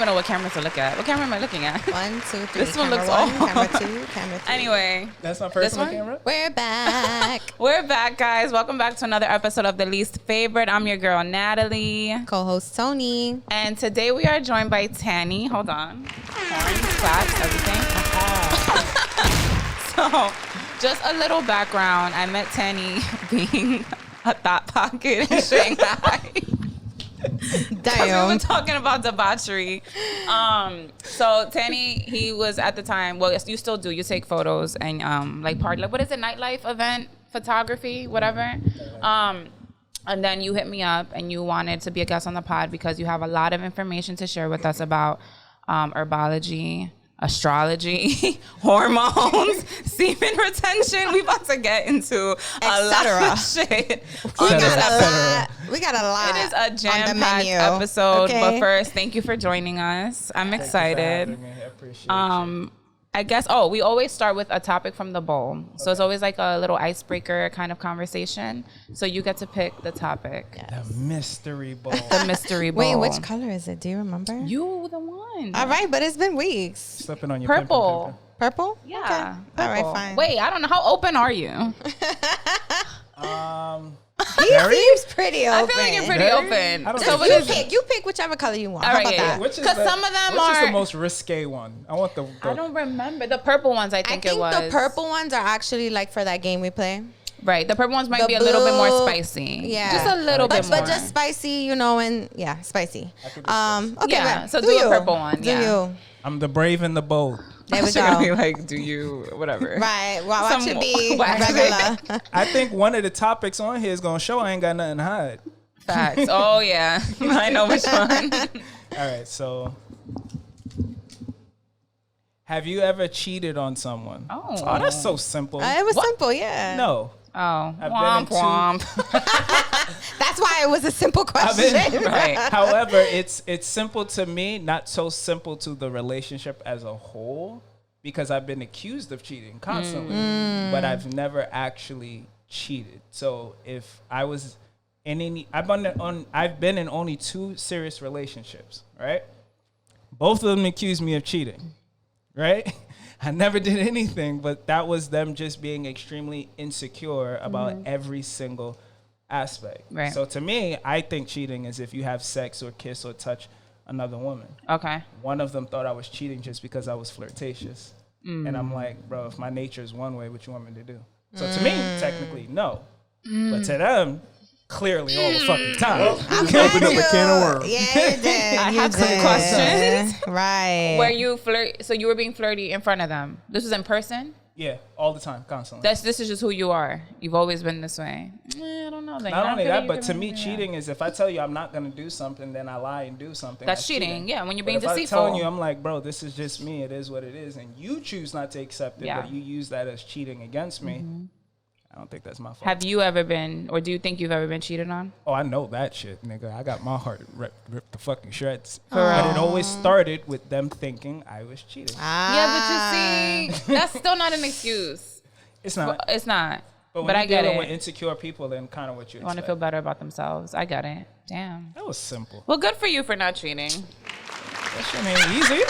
even know what camera to look at. What camera am I looking at? 1, 2, 3. This one looks one, old. camera 2, camera 3. Anyway. That's my personal camera? We're back. We're back, guys. Welcome back to another episode of The Least Favorite. I'm your girl, Natalie. Co-host Tony. And today we are joined by Tanny. Hold on. Horns, claps, everything. So, just a little background. I met Tanny being a thought pocket in Shanghai. Damn. We were talking about debauchery. So Tanny, he was at the time, well, yes, you still do. You take photos and what is it, nightlife event photography, whatever. And then you hit me up and you wanted to be a guest on the pod because you have a lot of information to share with us about herbology, astrology, hormones, semen retention. We about to get into a lot of shit. We got a lot. It is a jam-packed episode, okay. But first, thank you for joining us. I'm excited. I appreciate you. I guess, we always start with a topic from the bowl. So it's always like a little icebreaker kind of conversation. So you get to pick the topic. Yes. The mystery bowl. The mystery bowl. Wait, which color is it? Do you remember? You the one. All right, but it's been weeks. Slipping on your purple. Purple? Yeah. Okay. Purple. All right, fine. Wait, I don't know. How open are you? He seems pretty open. I feel like you're pretty open. So you pick whichever color you want. All right, How about that? Because some of them which is the most risque one? I want the I don't remember. The purple ones, I think it was. the purple ones are actually like for that game we play. Right. The purple ones might be a little bit more spicy. Yeah. Just a little bit more. But just spicy, and spicy. Okay, yeah. So do a purple one. Do you? I'm the brave and the bold. There we go. Be like, do you, whatever. Right. Well, I should be regular. I think one of the topics on here is going to show I ain't got nothing to hide. Facts. Oh, yeah. I know which one. All right. So, have you ever cheated on someone? Oh, that's so simple. It was simple, yeah. No. Oh, womp womp. That's why it was a simple question. Right. However, it's simple to me, not so simple to the relationship as a whole, because I've been accused of cheating constantly, but I've never actually cheated. So if I was in any, I've been in only 2 serious relationships, right? Both of them accused me of cheating, right? I never did anything, but that was them just being extremely insecure about every single aspect. Right. So to me, I think cheating is if you have sex or kiss or touch another woman. Okay. One of them thought I was cheating just because I was flirtatious. And I'm like, bro, if my nature is one way, what you want me to do? So to me, technically, no. But to them, clearly all the fucking time. You opened up a can of worms. Yeah, you did. I have some questions. Right. Where you so you were being flirty in front of them. This was in person? Yeah, all the time, constantly. This is just who you are. You've always been this way. I don't know. Not only that, but to me, cheating is if I tell you I'm not going to do something, then I lie and do something. That's cheating. Yeah, when you're being deceitful. If deceitful. I'm telling you, I'm like, bro, this is just me. It is what it is. And you choose not to accept it, but you use that as cheating against me. I don't think that's my fault. Have you ever been, or do you think you've ever been cheated on? Oh, I know that shit, nigga. I got my heart ripped to fucking shreds. But it always started with them thinking I was cheating. Yeah, but you see, that's still not an excuse. It's not. It's not. But I get it. With insecure people, then kind of what you want to feel better about themselves. I get it. Damn. That was simple. Well, good for you for not cheating. That shit ain't easy.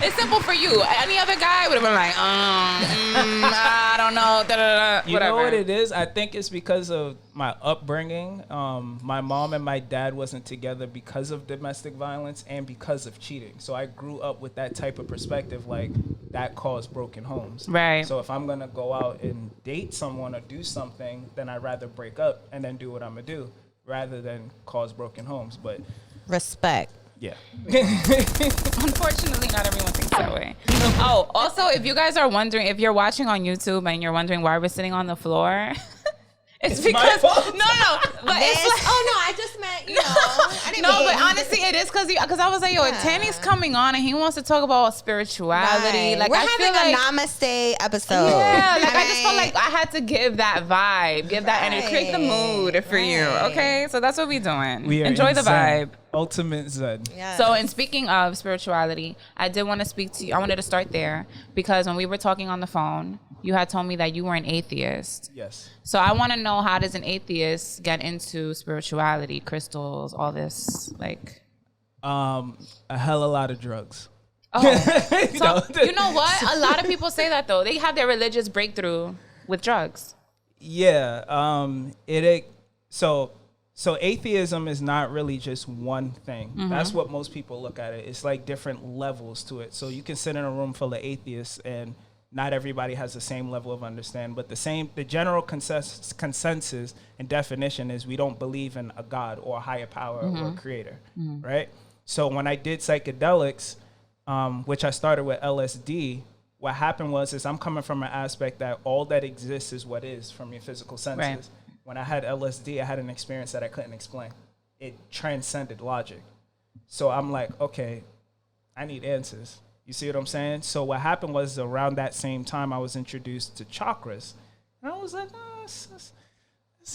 It's simple for you. Any other guy would have been like, I don't know. Whatever. You know what it is? I think it's because of my upbringing. My mom and my dad wasn't together because of domestic violence and because of cheating. So I grew up with that type of perspective, like that caused broken homes. Right. So if I'm going to go out and date someone or do something, then I'd rather break up and then do what I'm going to do rather than cause broken homes. But respect. Yeah. Unfortunately, not everyone thinks that way. Oh, also, if you guys are wondering, if you're watching on YouTube and you're wondering why we're sitting on the floor, it's because no, but it's like, I just meant I didn't mean. But honestly, it is because I was like, yo, Tanny's coming on and he wants to talk about spirituality. Right. Like we're I feel having like a namaste episode. Yeah, like I just felt like I had to give that vibe, give that energy, create the mood for you. Okay, so that's what we're doing. Enjoy the vibe. Ultimate Zen. Yes. So, in speaking of spirituality, I did want to speak to you. I wanted to start there because when we were talking on the phone, you had told me that you were an atheist. Yes. So I want to know, how does an atheist get into spirituality, crystals, all this, like? A hell of a lot of drugs. Oh, so, you know what? A lot of people say that though. They have their religious breakthrough with drugs. Yeah. So atheism is not really just one thing. Mm-hmm. That's what most people look at it. It's like different levels to it. So you can sit in a room full of atheists and not everybody has the same level of understanding, but the general consensus and definition is we don't believe in a God or a higher power or a creator, right? So when I did psychedelics, which I started with LSD, what happened was I'm coming from an aspect that all that exists is what is from your physical senses. Right. When I had LSD, I had an experience that I couldn't explain. It transcended logic. So I'm like, okay, I need answers. You see what I'm saying? So what happened was around that same time I was introduced to chakras. And I was like, oh, it's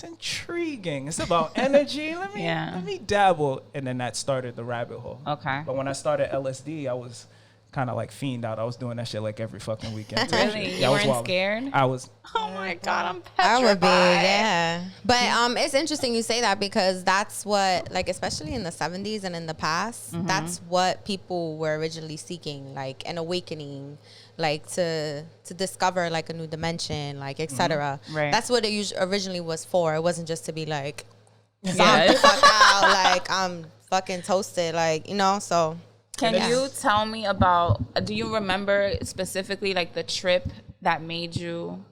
intriguing. It's about energy. Let me dabble. And then that started the rabbit hole. Okay. But when I started LSD, I was kind of like fiend out. I was doing that shit like every fucking weekend. Really? You weren't scared? I was. Oh my God, I'm petrified. I would be, yeah. But it's interesting you say that because that's what, like, especially in the 70s and in the past, that's what people were originally seeking, like an awakening, like to discover like a new dimension, like etc. Right. That's what it originally was for. It wasn't just to be like, fuck out, like I'm fucking toasted, like, you know, so. Can you tell me about, do you remember specifically like the trip that made you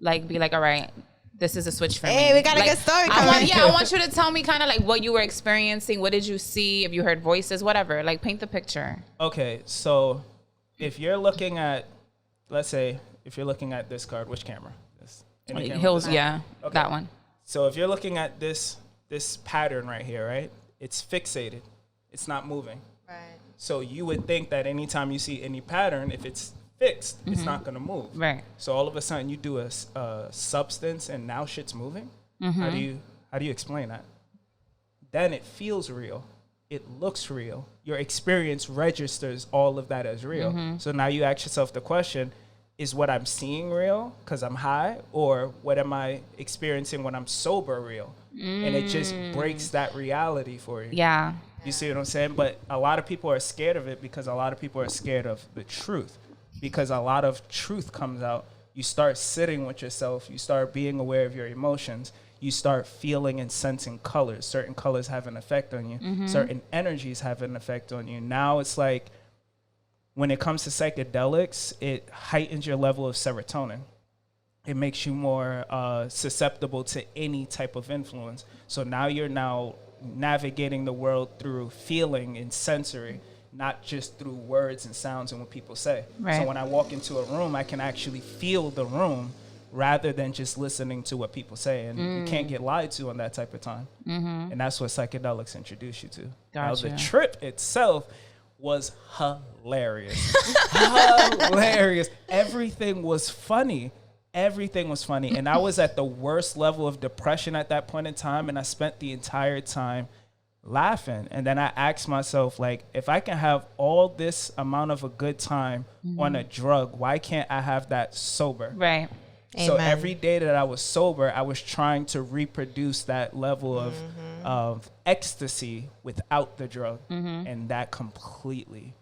like be like, all right, this is a switch for me? Hey, we got a good story coming. I want you to tell me kind of like what you were experiencing. What did you see? If you heard voices, whatever, like paint the picture. Okay. So if you're looking at, let's say, if you're looking at this card, which camera? Hills, yeah, okay. That one. So if you're looking at this pattern right here, right? It's fixated. It's not moving. Right. So you would think that anytime you see any pattern, if it's fixed, it's not going to move. Right. So all of a sudden you do a substance and now shit's moving. How do you explain that? Then it feels real. It looks real. Your experience registers all of that as real. So now you ask yourself the question, is what I'm seeing real because I'm high, or what am I experiencing when I'm sober real? And it just breaks that reality for you. Yeah. You see what I'm saying? But a lot of people are scared of it because a lot of people are scared of the truth. Because a lot of truth comes out. You start sitting with yourself. You start being aware of your emotions. You start feeling and sensing colors. Certain colors have an effect on you. Certain energies have an effect on you. Now it's like when it comes to psychedelics, it heightens your level of serotonin. It makes you more susceptible to any type of influence. So now you're navigating the world through feeling and sensory, not just through words and sounds and what people say. Right. So when I walk into a room, I can actually feel the room rather than just listening to what people say. And you can't get lied to on that type of time. And that's what psychedelics introduce you to. Gotcha. Now, the trip itself was hilarious. Hilarious. Everything was funny. Everything was funny. And I was at the worst level of depression at that point in time. And I spent the entire time laughing. And then I asked myself, like, if I can have all this amount of a good time on a drug, why can't I have that sober? Right. So every day that I was sober, I was trying to reproduce that level of ecstasy without the drug. And that completely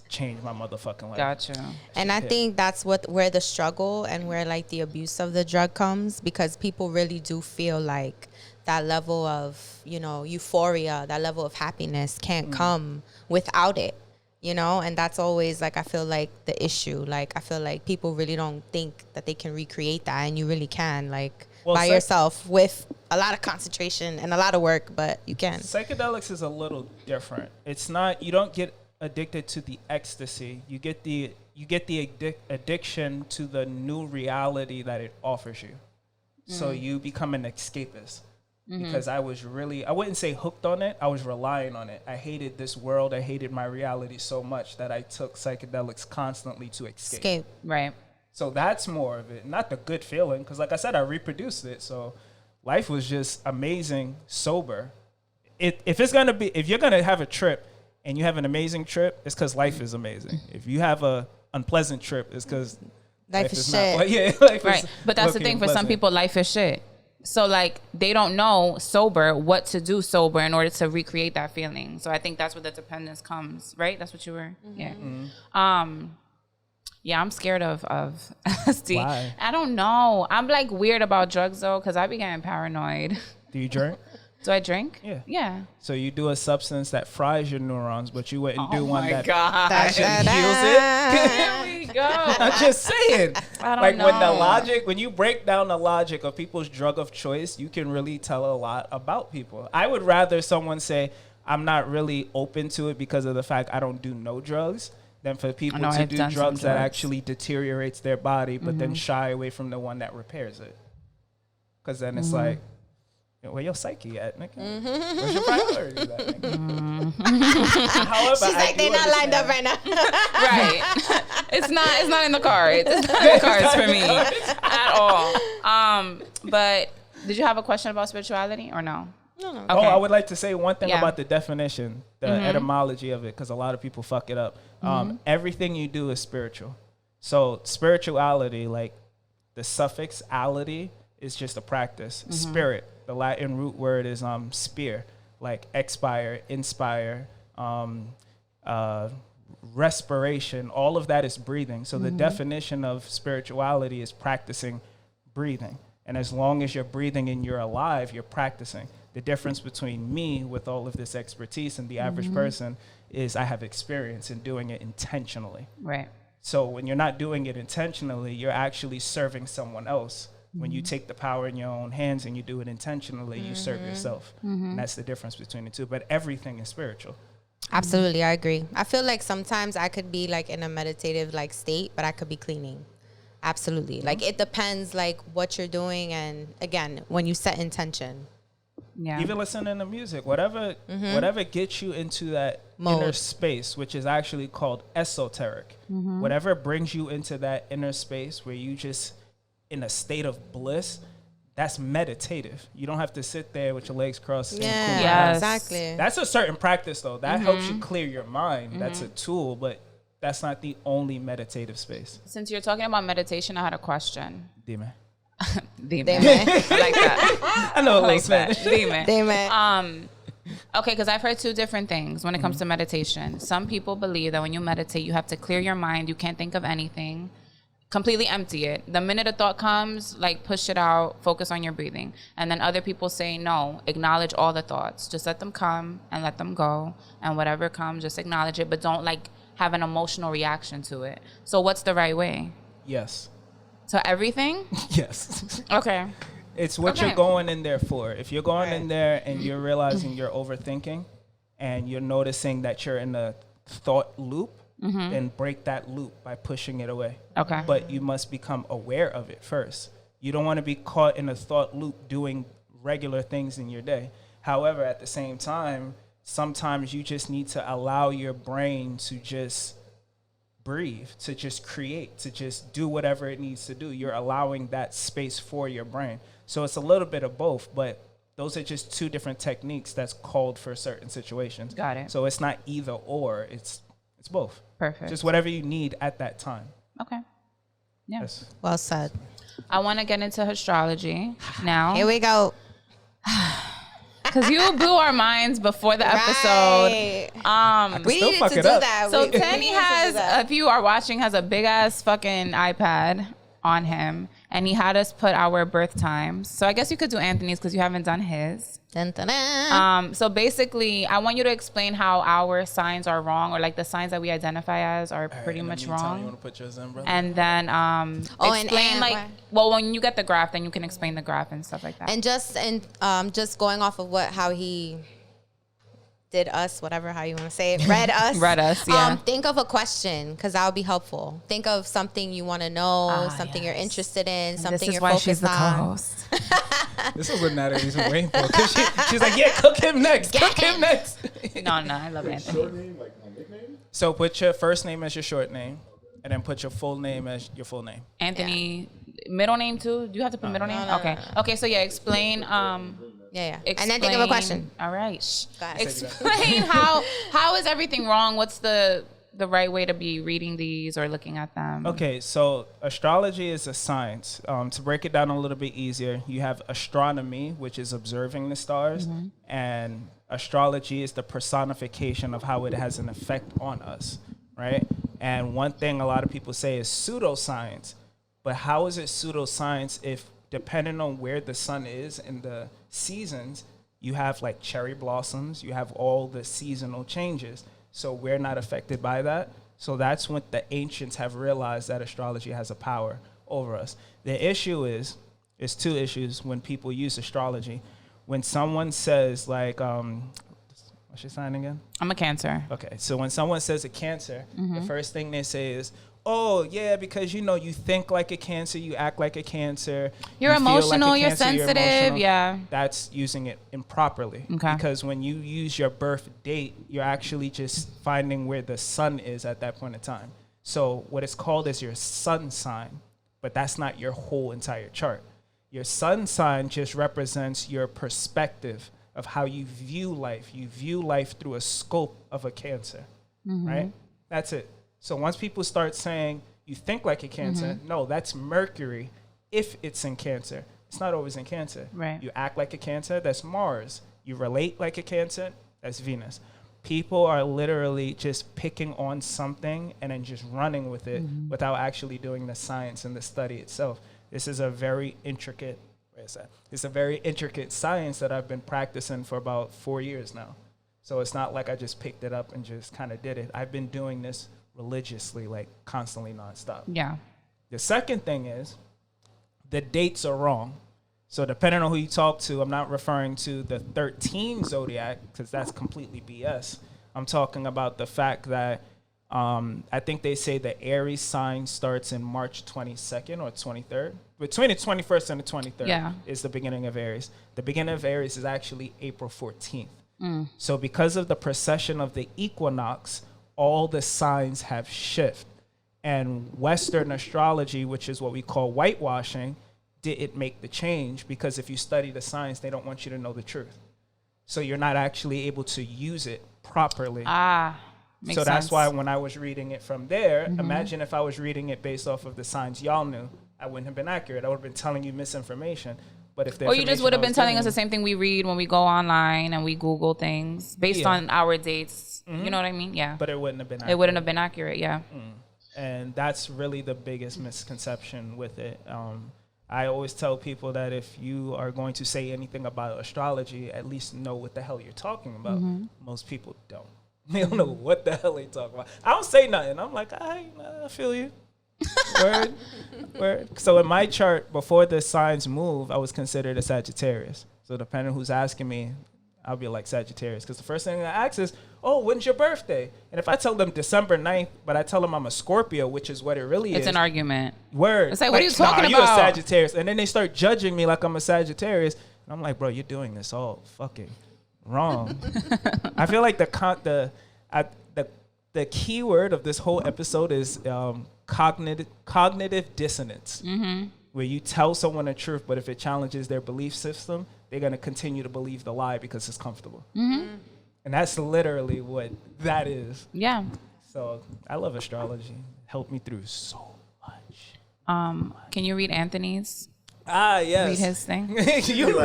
changed my motherfucking life. Gotcha. And I think that's where the struggle and where like the abuse of the drug comes, because people really do feel like that level of, you know, euphoria, that level of happiness can't come without it, you know? And that's always like, I feel like the issue. Like, I feel like people really don't think that they can recreate that, and you really can, like, by yourself with a lot of concentration and a lot of work, but you can. Psychedelics is a little different. It's not, you don't get addicted to the ecstasy. You get the addiction to the new reality that it offers you. So you become an escapist. Because I was really, I wouldn't say hooked on it, I was relying on it. I hated this world, I hated my reality so much that I took psychedelics constantly to escape. Right. So that's more of it, not the good feeling, because like I said, I reproduced it. So life was just amazing, sober. If you're gonna have a trip and you have an amazing trip, it's because life is amazing. If you have a unpleasant trip, it's because life is shit. Life right. But that's the thing, for some people, life is shit. So like they don't know sober what to do sober in order to recreate that feeling. So I think that's where the dependence comes, right? That's what you were, yeah. Yeah, I'm scared of LSD. Why? I don't know. I'm like weird about drugs though, because I be getting paranoid. Do you drink? Do I drink? Yeah. Yeah. So you do a substance that fries your neurons, but you wouldn't do one that God. heals it. Here we go. I'm just saying. I don't Like know. when you break down the logic of people's drug of choice, you can really tell a lot about people. I would rather someone say, I'm not really open to it because of the fact I don't do no drugs, than for people to I've do done some drugs that drugs. actually deteriorates their body, but then shy away from the one that repairs it. Because then it's like, where your psyche at, nigga? Where's your priorities at, nigga? However, She's like, they're not lined up right now. Right. It's not in the cards. It's not in the cards for me at all. But did you have a question about spirituality or no? No. Okay. Oh, I would like to say one thing Yeah. about the definition, the etymology of it, because a lot of people fuck it up. Everything you do is spiritual. So spirituality, like the suffix ality, is just a practice. Spirit, the Latin root word is spear, like expire, inspire, respiration. All of that is breathing. So the definition of spirituality is practicing breathing. And as long as you're breathing and you're alive, you're practicing. The difference between me with all of this expertise and the average person is I have experience in doing it intentionally. Right. So when you're not doing it intentionally, you're actually serving someone else. When you take the power in your own hands and you do it intentionally, you serve yourself. And that's the difference between the two. But everything is spiritual. Absolutely, I agree. I feel like sometimes I could be like in a meditative like state, but I could be cleaning. Absolutely. Like it depends like what you're doing, and again, when you set intention. Yeah. Even listening to music, whatever gets you into that Mode. inner space, which is actually called esoteric. Whatever brings you into that inner space where you just in a state of bliss, that's meditative. You don't have to sit there with your legs crossed. and Yeah, cool. Yes. exactly. That's a certain practice though. That helps you clear your mind. That's a tool, but that's not the only meditative space. Since you're talking about meditation, I had a question. Demon. Demon. Demon. I like that. I know a I like little that. Spanish. Demon. Damn it. Okay, because I've heard two different things when it comes to meditation. Some people believe that when you meditate, you have to clear your mind. You can't think of anything. Completely empty it. The minute a thought comes, like push it out, focus on your breathing. And then other people say, no, acknowledge all the thoughts. Just let them come and let them go. And whatever comes, just acknowledge it. But don't like have an emotional reaction to it. So what's the right way? Yes. So everything? Yes. Okay. It's what Okay. you're going in there for. If you're going in there and you're realizing you're overthinking and you're noticing that you're in a thought loop, then break that loop by pushing it away. Okay. But you must become aware of it first. You don't want to be caught in a thought loop doing regular things in your day. However, at the same time, sometimes you just need to allow your brain to just breathe, to just create, to just do whatever it needs to do. You're allowing that space for your brain. So it's a little bit of both, but those are just two different techniques that's called for certain situations. Got it. So it's not either or, it's both. Perfect. Just whatever you need at that time. Okay. Yeah. Yes. Well said. I want to get into astrology now. Here we go. Because you blew our minds before the episode. Right. We still needed fuck to it do up. that. So We needed Tanny to do has, that. if you are watching, has a big ass fucking iPad on him. And he had us put our birth times. So I guess you could do Anthony's because you haven't done his. Dun, dun, dun. So basically, I want you to explain how our signs are wrong, or like the signs that we identify as are pretty much You wrong. want to put yours in, brother? And then and explain like, why? well, when you get the graph, then you can explain the graph and stuff like that. And just going off of how he did us, whatever, how you want to say it, read us. Read us, yeah. Think of a question, because that would be helpful. Think of something you want to know, something you're interested in, something this is you're why focused she's the on. co-host. This is what Natalie's waiting for. 'Cause she's like, yeah, cook him next. Cook him next. No, I love Anthony. Short name, like my nickname? So put your first name as your short name, and then put your full name as your full name. Anthony, middle name too? Do you have to put middle name? no, Okay. no. Okay, so yeah, explain. Yeah. And then think of a question. All right. Go ahead. Explain how is everything wrong? What's the the right way to be reading these or looking at them? Okay, so astrology is a science. To break it down a little bit easier, you have astronomy, which is observing the stars, and astrology is the personification of how it has an effect on us, right? And one thing a lot of people say is pseudoscience, but how is it pseudoscience if, depending on where the sun is in the seasons, you have like cherry blossoms, you have all the seasonal changes. So we're not affected by that. So that's when the ancients have realized that astrology has a power over us. The issue is, there's two issues when people use astrology. When someone says like, what's your sign again? I'm a Cancer. Okay, so when someone says a Cancer, the first thing they say is, oh, yeah, because, you know, you think like a Cancer, you act like a Cancer. You're you feel emotional, like a you're Cancer, sensitive, emotional. yeah. That's using it improperly. Okay. Because when you use your birth date, you're actually just finding where the sun is at that point in time. So what it's called is your sun sign, but that's not your whole entire chart. Your sun sign just represents your perspective of how you view life. You view life through a scope of a Cancer, right? That's it. So once people start saying you think like a Cancer, no, that's Mercury if it's in Cancer. It's not always in Cancer. Right. You act like a Cancer, that's Mars. You relate like a Cancer, that's Venus. People are literally just picking on something and then just running with it without actually doing the science and the study itself. This is a very intricate, it's a very intricate science that I've been practicing for about 4 years now. So it's not like I just picked it up and just kind of did it. I've been doing this religiously, like constantly nonstop. Yeah. The second thing is the dates are wrong. So depending on who you talk to, I'm not referring to the 13 zodiac because that's completely BS. I'm talking about the fact that I think they say the Aries sign starts in March 22nd or 23rd. Between the 21st and the 23rd is the beginning of Aries. The beginning of Aries is actually April 14th. So because of the precession of the equinox, all the signs have shifted. And Western astrology, which is what we call whitewashing, didn't make the change because if you study the science, they don't want you to know the truth. So you're not actually able to use it properly. Makes so that's sense. why when I was reading it from there, imagine if I was reading it based off of the signs y'all knew, I wouldn't have been accurate. I would have been telling you misinformation. But if the or you just would have been telling us the us same thing we read when we go online and we Google things based on our dates. You know what I mean? Yeah. But it wouldn't have been accurate. It wouldn't have been accurate, yeah. And that's really the biggest misconception with it. I always tell people that if you are going to say anything about astrology, at least know what the hell you're talking about. Most people don't. They don't know what the hell they talk about. I don't say nothing. I'm like, I feel you. Word. So in my chart, before the signs move, I was considered a Sagittarius. So depending on who's asking me, I'll be like Sagittarius. Because the first thing I ask is, oh, when's your birthday? And if I tell them December 9th, but I tell them I'm a Scorpio, which is what it really is. It's an argument. Word. It's like, what are you talking are about? You a Sagittarius? And then they start judging me like I'm a Sagittarius. And I'm like, bro, you're doing this all fucking wrong. I feel like the key word of this whole episode is cognitive dissonance. Where you tell someone the truth, but if it challenges their belief system, they're going to continue to believe the lie because it's comfortable. And that's literally what that is. Yeah. So I love astrology. Helped me through so much. Can you read Anthony's? Yes. Read his thing. you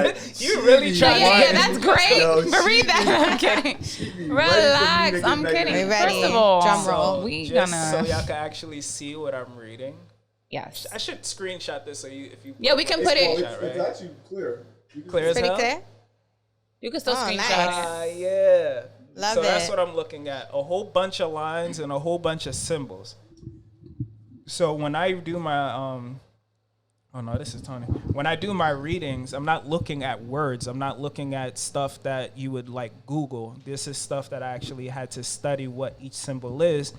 really try. Yeah, that's great. No, but read that. I'm kidding. Relax. I'm kidding. We ready. First of all, Drum roll. we Just gonna. so y'all can actually see what I'm reading. Yes. I should screenshot this so if you. Yeah, we can put it. It's actually clear. Clear as Pretty hell? clear? You can still screenshot nice. it. Yeah. Love so that's it. what I'm looking at. A whole bunch of lines and a whole bunch of symbols. So when I do my oh no, this is Tony. When I do my readings, I'm not looking at words. I'm not looking at stuff that you would like Google. This is stuff that I actually had to study what each symbol is,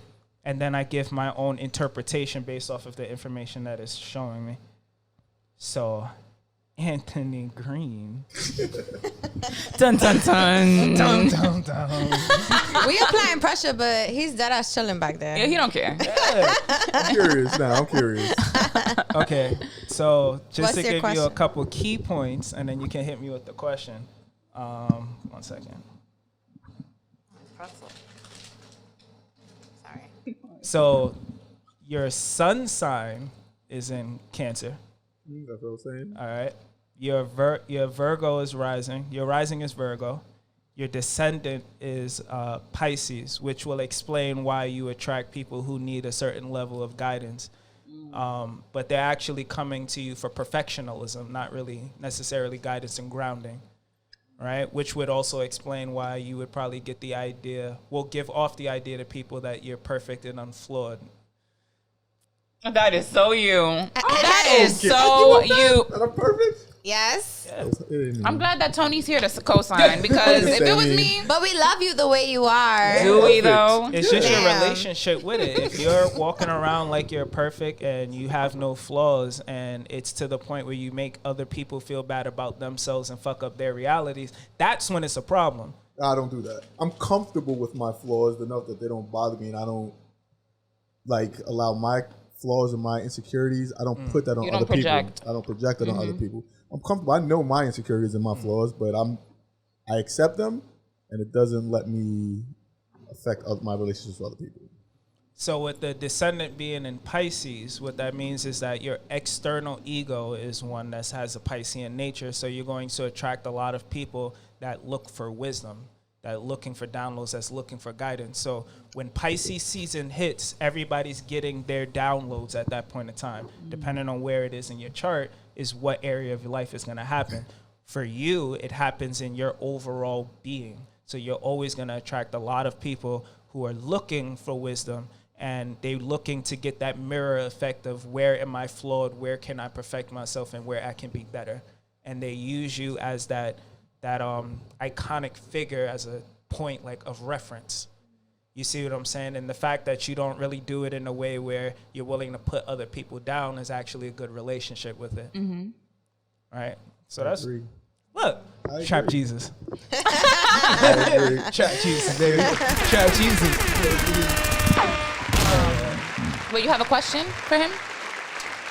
and then I give my own interpretation based off of the information that is showing me. So Anthony Green. Dun dun dun. Dun, dun, dun. We applying pressure, but he's dead ass chilling back there. Yeah, he don't care. I'm curious now. I'm curious. Okay, so just What's to your give you a question? couple key points, and then you can hit me with the question. 1 second. Sorry. So your sun sign is in Cancer. That's what I'm saying. All right. Your Virgo is rising. Your rising is Virgo. Your descendant is Pisces, which will explain why you attract people who need a certain level of guidance. But they're actually coming to you for perfectionism, not really necessarily guidance and grounding, right? Which would also explain why you would probably get the idea, give off the idea to people that you're perfect and unflawed. That is so you. That is so you. That I'm perfect. Yes. I'm glad that Tony's here to co-sign because if it was me, But we love you the way you are. do we though? It's just your Damn. relationship with it. If you're walking around like you're perfect and you have no flaws, and it's to the point where you make other people feel bad about themselves and fuck up their realities, that's when it's a problem. I don't do that. I'm comfortable with my flaws enough that they don't bother me, and I don't allow my flaws and my insecurities. I don't put that on other people. I don't project it on other people. I'm comfortable. I know my insecurities and my flaws, but I accept them, and it doesn't let me affect my relationships with other people. So with the descendant being in Pisces, what that means is that your external ego is one that has a Piscean nature. So you're going to attract a lot of people that look for wisdom, that are looking for downloads, that's looking for guidance. So when Pisces season hits, everybody's getting their downloads at that point in time. Depending on where it is in your chart is what area of your life is going to happen. For you, it happens in your overall being. So you're always going to attract a lot of people who are looking for wisdom, and they're looking to get that mirror effect of where am I flawed, where can I perfect myself, and where I can be better. And they use you as that iconic figure as a point of reference. You see what I'm saying? And the fact that you don't really do it in a way where you're willing to put other people down is actually a good relationship with it. Mm-hmm. Right? So that's... Agree. Look, I trap agree. Jesus. I agree. Trap Jesus, baby. Trap Jesus. Wait, you have a question for him?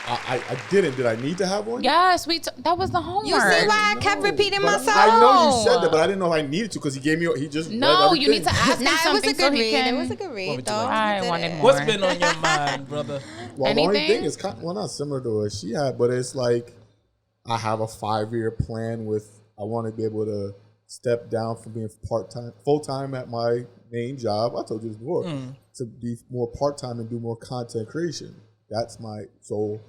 I didn't. Did I need to have one? Yes, that was the homework. You see why I kept repeating But myself? I know you said that, but I didn't know if I needed to because he just read No, you everything. need to ask him Nah, it was something a so good he read. can. It was a good read, though. I You did wanted it. more. What's been on your mind, brother? Well, the only Anything? thing is not similar to what she had, but it's like I have a 5-year plan I want to be able to step down from being full-time at my main job. I told you this before, to be more part-time and do more content creation. That's my soul.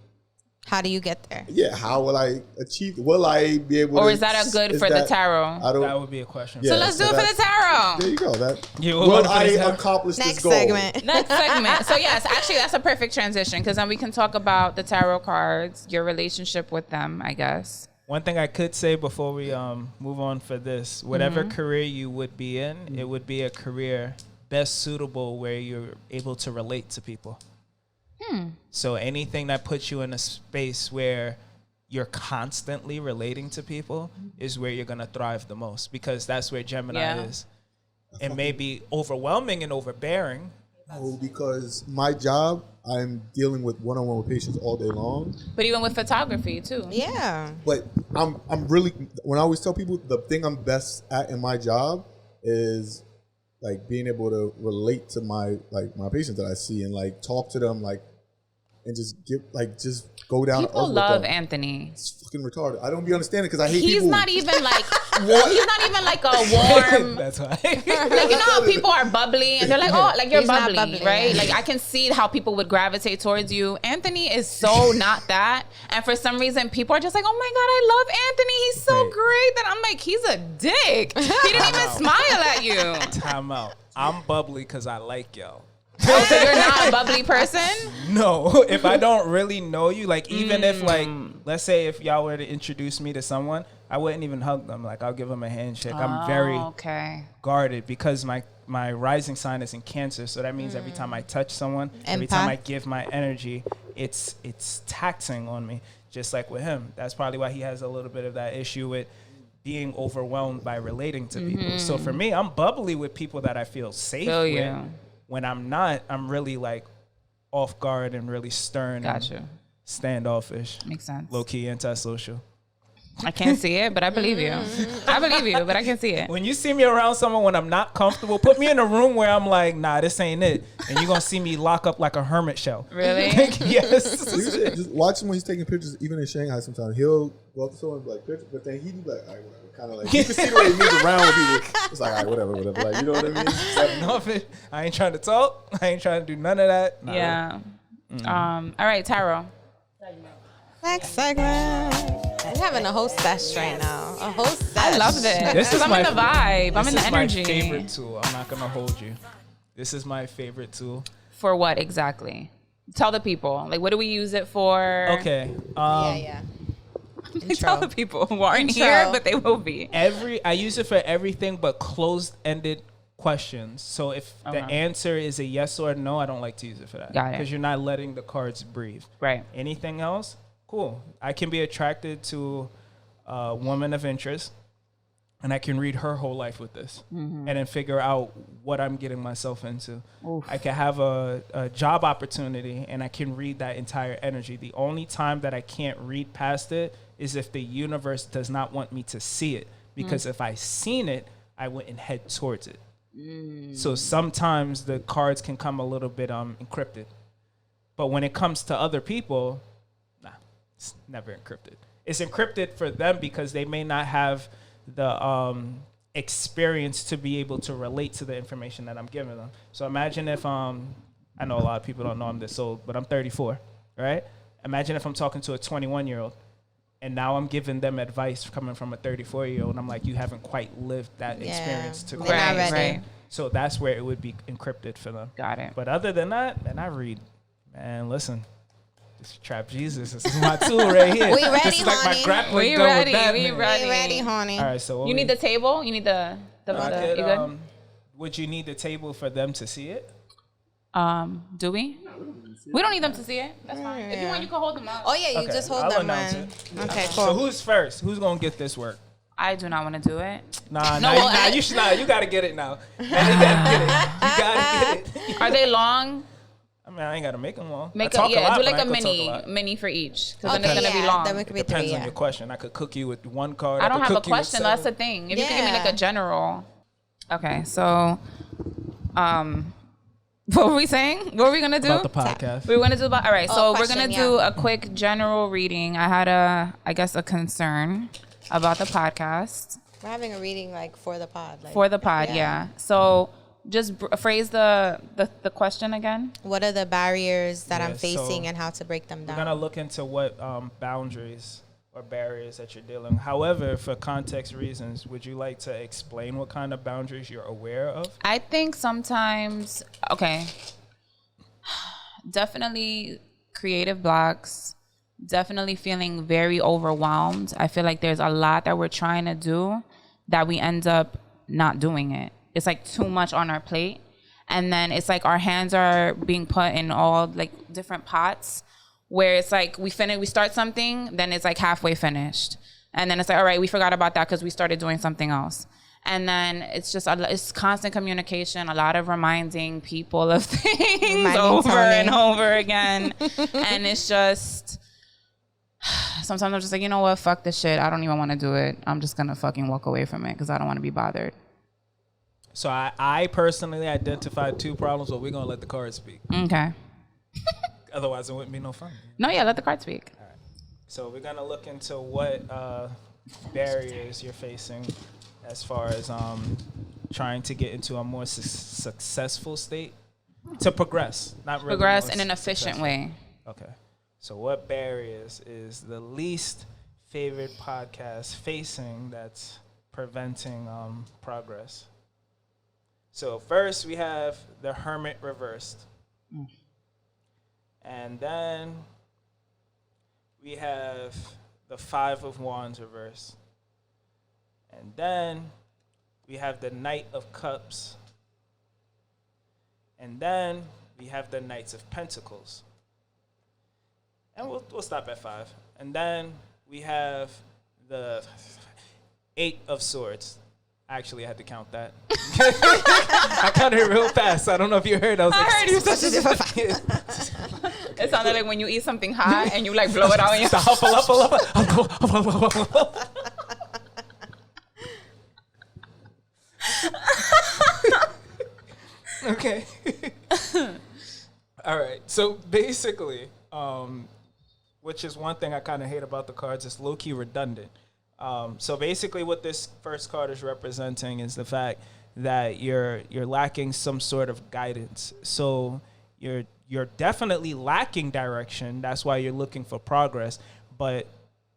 How do you get there? Yeah, how will I achieve? Will I be able to? Or is that a good for the tarot? I don't. That would be a question. Yeah, So let's do it for that's- the tarot. There you go. That You will want to I finish that? accomplish this Next goal? segment. Next segment. So yes, actually that's a perfect transition because then we can talk about the tarot cards, your relationship with them, I guess. One thing I could say before we move on for this, whatever career you would be in, it would be a career best suitable where you're able to relate to people. So anything that puts you in a space where you're constantly relating to people is where you're going to thrive the most, because that's where Gemini is. It may be overwhelming and overbearing. No, because my job, I'm dealing with one-on-one with patients all day long. But even with photography too. Yeah. But I'm really, when I always tell people the thing I'm best at in my job is being able to relate to my patients that I see and talk to them and just just go down. People to earth love with them. Anthony. It's fucking retarded. I don't be understanding because I hate He's people. not even he's not even a warm. That's why. You know how people are bubbly and they're like, oh, you're He's not bubbly, bubbly, right? yeah. I can see how people would gravitate towards you. Anthony is so not that. And for some reason, people are just like, oh my God, I love Anthony. He's so great. That I'm like, he's a dick. He didn't even smile at you. Time out. I'm bubbly because I like y'all. Oh, so you're not a bubbly person? No, if I don't really know you, even if let's say if y'all were to introduce me to someone, I wouldn't even hug them. I'll give them a handshake. I'm very guarded because my rising sign is in Cancer. So that means every time I touch someone, every time I give my energy, it's taxing on me. Just like with him. That's probably why he has a little bit of that issue with being overwhelmed by relating to people. So for me, I'm bubbly with people that I feel safe with. When I'm not, I'm really off guard and really stern and standoffish. Makes sense. Low key antisocial. I can't see it, but I believe you. I believe you, but I can see it. When you see me around someone when I'm not comfortable, put me in a room where I'm like, nah, this ain't it. And you're going to see me lock up like a hermit shell. Really? Yes. Just watch him when he's taking pictures, even in Shanghai sometimes. He'll go up to someone and be like, picture, but then he'd be like, all right, whatever. Kind of like, you can see the way he moves around with people. It's like, all right, whatever. Like, you know what I mean? I ain't trying to talk. I ain't trying to do none of that. Nah. Yeah. All right, Taro. Next segment. We're having a whole sesh right now. A whole sesh. I love this. This is I'm in the vibe. I'm in the This energy. is my favorite tool. I'm not going to hold you. This is my favorite tool. For what exactly? Tell the people. Like, what do we use it for? Okay. Yeah. Tell the people who aren't Intro. here, but they will be. I use it for everything but closed-ended questions. So if the answer is a yes or no, I don't like to use it for that. Got it. Because you're not letting the cards breathe. Right. Anything else? Cool. I can be attracted to a woman of interest, and I can read her whole life with this and then figure out what I'm getting myself into. Oof. I can have a job opportunity, and I can read that entire energy. The only time that I can't read past it is if the universe does not want me to see it. Because if I seen it, I wouldn't head towards it. So sometimes the cards can come a little bit encrypted. But when it comes to other people, nah, it's never encrypted. It's encrypted for them because they may not have the experience to be able to relate to the information that I'm giving them. So imagine if I know a lot of people don't know I'm this old, but I'm 34, right? Imagine if I'm talking to a 21-year-old, and now I'm giving them advice coming from a 34-year-old, and I'm like, you haven't quite lived that experience to They're not ready. Right. So that's where it would be encrypted for them. Got it. But other than that, then I read. Man, listen. This Trap Jesus. This is my tool right here. We ready, this is like honey. my grappling We gun ready, with that, we man. ready. Are you ready, honey? All right, so what You need the table? You need the I could, you good? would you need the table for them to see it? Do we? We don't need them to see it. That's fine. If you want, you can hold them up. Oh, yeah, you Okay, just hold I'll them, announce man. it. Okay, So cool. who's first? Who's gonna get this work? I do not want to do it. You should not. You gotta get it now. You gotta get it. Are they long? I mean, I ain't gotta make them long. Make I talk a, yeah, lot, do but like I a ain't gonna talk lot. mini for each, because then it's Okay, gonna be yeah, long. then we could be Depends three, on yeah. your question. I could cook you with one card. I don't could have a cook you with question. That's the 7. thing. If you can give me like Yeah. a general. Okay, so, what were we saying? What were we gonna do? About the podcast. We were gonna do about. All right, so we're question, gonna do a quick general reading. I had I guess a concern about the podcast. We're having a reading, like, for the pod. Like, For the pod, yeah. So just phrase the question again. What are the barriers that I'm Yeah, facing so and how to break them We're down? gonna look into what boundaries or barriers that you're dealing. However, for context reasons, would you like to explain what kind of boundaries you're aware of? I think sometimes, okay, definitely creative blocks, definitely feeling very overwhelmed. I feel like there's a lot that we're trying to do that we end up not doing it. It's like too much on our plate. And then it's like our hands are being put in all like different pots where it's like we start something, then it's like halfway finished. And then it's like, all right, we forgot about that because we started doing something else. And then it's just, it's constant communication, a lot of reminding people of things over and over again. And it's just, sometimes I'm just like, you know what, fuck this shit. I don't even want to do it. I'm just going to fucking walk away from it because I don't want to be bothered. So I personally identified 2 problems, but we're going to let the cards speak. Okay. Otherwise, it wouldn't be no fun. No, yeah, let the card speak. All right. So we're going to look into what barriers you're facing as far as trying to get into a more successful state to progress, not really Progress more in an efficient way. Okay. So what barriers is the least favorite podcast facing that's preventing progress? So first we have the Hermit reversed. And then we have the 5 of Wands reversed. And then we have the Knight of Cups. And then we have the Knights of Pentacles. And we'll stop at 5. And then we have the 8 of Swords. Actually, I had to count that. I counted it real fast. I don't know if you heard. I heard you. It sounded like when you eat something hot and you like blow it out and you Huffle. So basically, which is one thing I kind of hate about the cards, it's low-key redundant. So basically what this first card is representing is the fact that you're lacking some sort of guidance. So you're definitely lacking direction. That's why you're looking for progress. But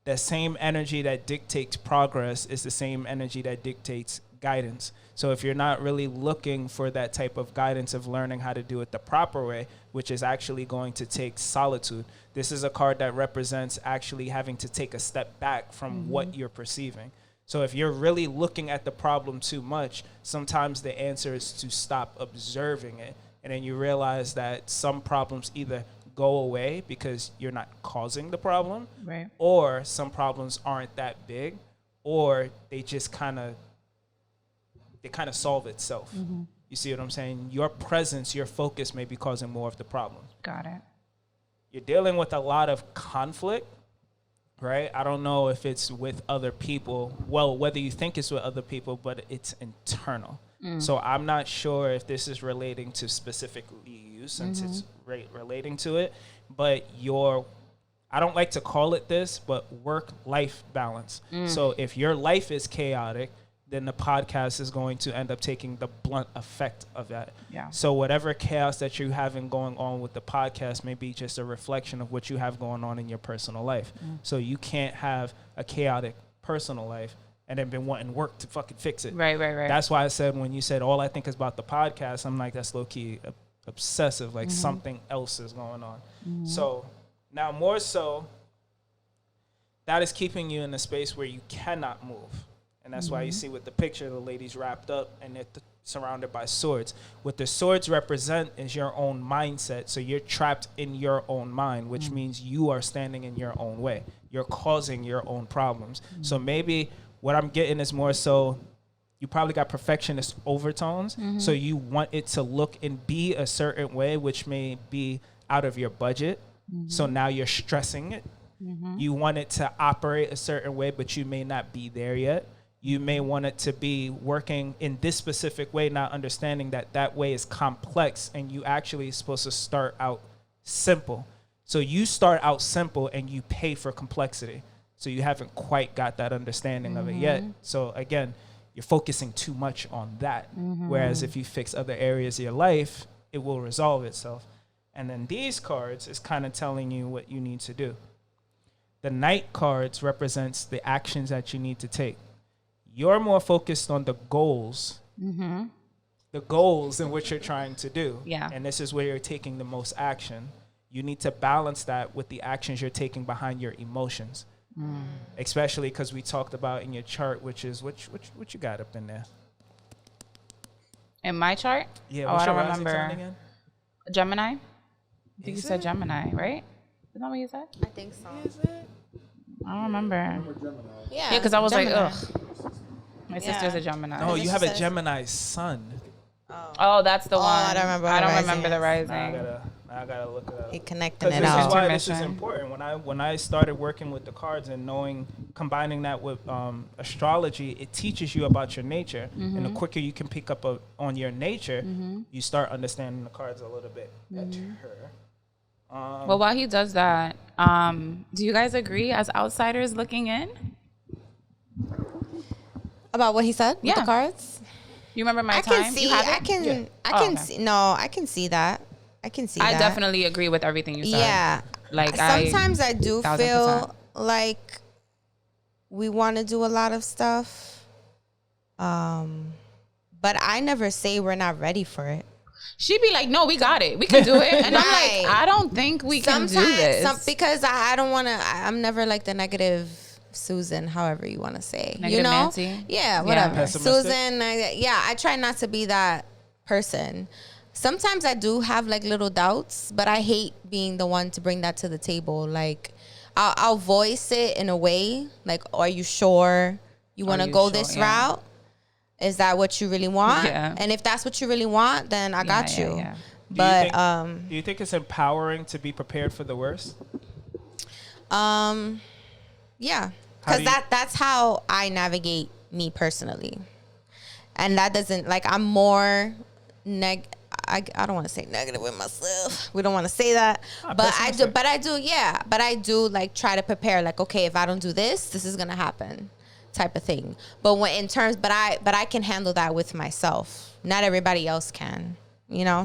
the same energy that dictates progress is the same energy that dictates guidance. So if you're not really looking for that type of guidance of learning how to do it the proper way, which is actually going to take solitude, this is a card that represents actually having to take a step back from what you're perceiving. So if you're really looking at the problem too much, sometimes the answer is to stop observing it. And then you realize that some problems either go away because you're not causing the problem, right? Or some problems aren't that big, or they just kind of solve itself. You see what I'm saying? Your presence, your focus may be causing more of the problem. Got it. You're dealing with a lot of conflict, right? I don't know if it's with other people. Well, whether you think it's with other people, but it's internal. So I'm not sure if this is relating to specifically you, since it's relating to it, but I don't like to call it this, but work-life balance. So if your life is chaotic, then the podcast is going to end up taking the blunt effect of that. Yeah. So whatever chaos that you having going on with the podcast may be just a reflection of what you have going on in your personal life. So you can't have a chaotic personal life and then been wanting work to fucking fix it. Right. That's why I said, when you said all I think is about the podcast, I'm like, that's low-key obsessive. Like something else is going on. So now more so, that is keeping you in a space where you cannot move. And that's why you see with the picture, the lady's wrapped up and they're surrounded by swords. What the swords represent is your own mindset. So you're trapped in your own mind, which means you are standing in your own way. You're causing your own problems. So maybe what I'm getting is more so, you probably got perfectionist overtones. So you want it to look and be a certain way, which may be out of your budget. So now you're stressing it. You want it to operate a certain way, but you may not be there yet. You may want it to be working in this specific way, not understanding that that way is complex and you actually supposed to start out simple. So you start out simple and you pay for complexity. So you haven't quite got that understanding of it yet. So again, you're focusing too much on that. Whereas if you fix other areas of your life, it will resolve itself. And then these cards is kind of telling you what you need to do. The Knight cards represents the actions that you need to take. You're more focused on the goals in which you're trying to do. Yeah. And this is where you're taking the most action. You need to balance that with the actions you're taking behind your emotions. Especially because we talked about in your chart, which is, what you got up in there? In my chart? Yeah, I don't rising remember. sign again? Gemini? I think you said Gemini, right? Is that what you said? I think so. I don't remember. Yeah, Yeah, because I was Gemini. like, ugh. My sister's a Gemini. No, you this have a says- Gemini sun. Oh, that's the one. I don't remember I the don't rising. remember the rising. I gotta look it up. He connecting Because it this is out. why this is Intermission. important. When I started working with the cards and combining that with astrology, it teaches you about your nature. And the quicker you can pick up on your nature, you start understanding the cards a little bit better. Well, while he does that, do you guys agree as outsiders looking in? About what he said with Yeah. the cards? You remember my I time? can see. You have I it? can. Yeah. I Oh, can okay. see. No, I can see that. I can see I that. definitely agree with everything you said. Yeah. Like Sometimes I do 1000%. feel like we want to do a lot of stuff, but I never say we're not ready for it. She'd be like, "No, we got it. We can do it." And I'm Right. like, "I don't think we can do this." Because I don't want to. I'm never like the negative Susan, however you want to say. Negative you know? Nancy? Yeah, whatever. Pessimistic? Susan, I try not to be that person. Sometimes I do have like little doubts, but I hate being the one to bring that to the table. Like, I'll voice it in a way like, "Are you sure you want to you go sure? this Yeah. route? Is that what you really want?" Yeah. And if that's what you really want, then I got you. Yeah. But do you think it's empowering to be prepared for the worst? yeah, How because do you- that's how I navigate me personally, and that doesn't like I'm more I don't want to say negative with myself. We don't want to say that, but I do like try to prepare. Like, okay, if I don't do this, this is gonna happen, type of thing. But I can handle that with myself. Not everybody else can,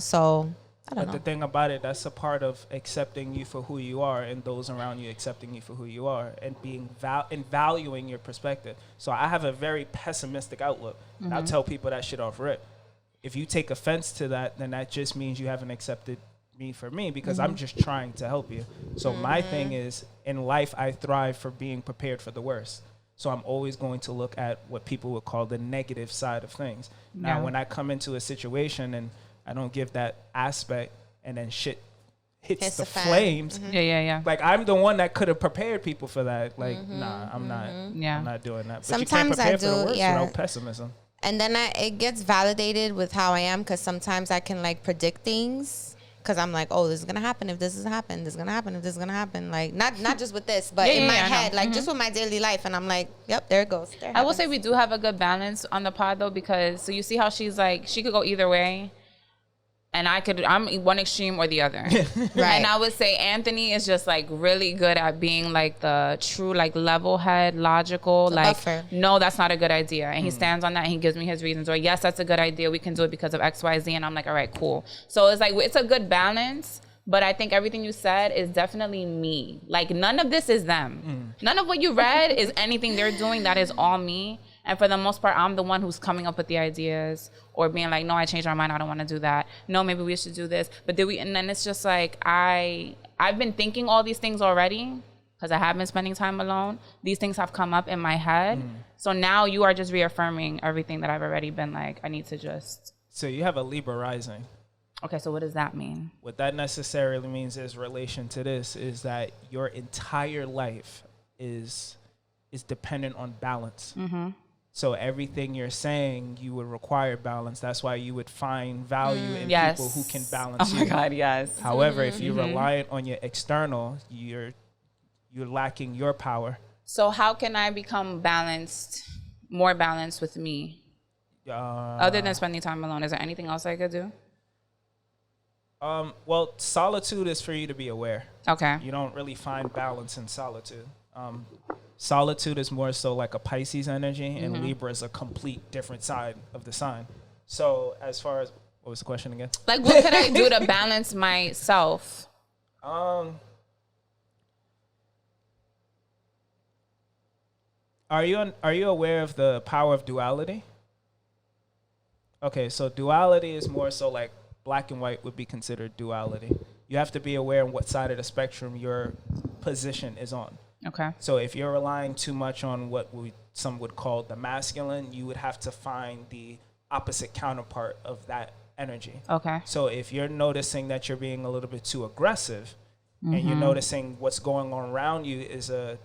So I don't know. The thing about it, that's a part of accepting you for who you are, and those around you accepting you for who you are, and being and valuing your perspective. So I have a very pessimistic outlook. And I'll tell people that shit off rip. If you take offense to that, then that just means you haven't accepted me for me, because I'm just trying to help you. So my thing is, in life, I thrive for being prepared for the worst. So I'm always going to look at what people would call the negative side of things. Now, when I come into a situation and I don't give that aspect, and then shit hits the flames. Yeah. Mm-hmm. Like, I'm the one that could have prepared people for that. Like, nah, I'm not. Yeah. I'm not doing that. But sometimes you can't prepare I do, for the worst without pessimism. And then it gets validated with how I am, because sometimes I can like predict things, because I'm like, oh, this is gonna happen if this is happen. This is gonna happen if this is gonna happen. Like, not just with this, but in my head, like just with my daily life. And I'm like, yep, there it goes. I will say we do have a good balance on the pod though, because so you see how she's like, she could go either way. And I'm one extreme or the other. Right. And I would say Anthony is just like really good at being like the true, like level head, logical, like, buffer. No, that's not a good idea. And he stands on that and he gives me his reasons. Or yes, that's a good idea. We can do it because of X, Y, Z. And I'm like, all right, cool. So it's like, it's a good balance. But I think everything you said is definitely me. Like, none of this is them. None of what you read is anything they're doing. That is all me. And for the most part, I'm the one who's coming up with the ideas, or being like, no, I changed my mind. I don't want to do that. No, maybe we should do this. But and then it's just like, I've been thinking all these things already, because I have been spending time alone. These things have come up in my head. So now you are just reaffirming everything that I've already been like, I need to just. So you have a Libra rising. Okay, so what does that mean? What that necessarily means is relation to this is that your entire life is dependent on balance. So everything you're saying, you would require balance. That's why you would find value in people who can balance you. Oh my God, yes. However, if you're reliant on your external, you're lacking your power. So how can I become balanced, more balanced with me? Other than spending time alone, is there anything else I could do? Well, solitude is for you to be aware. Okay. You don't really find balance in solitude. Solitude is more so like a Pisces energy, and Libra is a complete different side of the sign. So as far as, what was the question again? Like, what could I do to balance myself? Are you aware of the power of duality? Okay, so duality is more so like black and white would be considered duality. You have to be aware on what side of the spectrum your position is on. Okay. So if you're relying too much on what some would call the masculine, you would have to find the opposite counterpart of that energy. Okay. So if you're noticing that you're being a little bit too aggressive, and you're noticing what's going on around you is an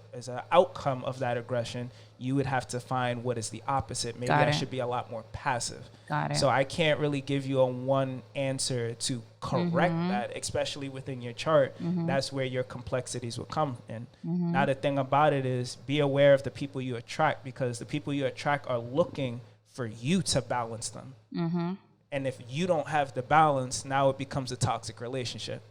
outcome of that aggression, you would have to find what is the opposite. Maybe I should be a lot more passive. Got it. So I can't really give you a one answer to correct that, especially within your chart. That's where your complexities will come in. Now, the thing about it is, be aware of the people you attract, because the people you attract are looking for you to balance them. And if you don't have the balance, now it becomes a toxic relationship.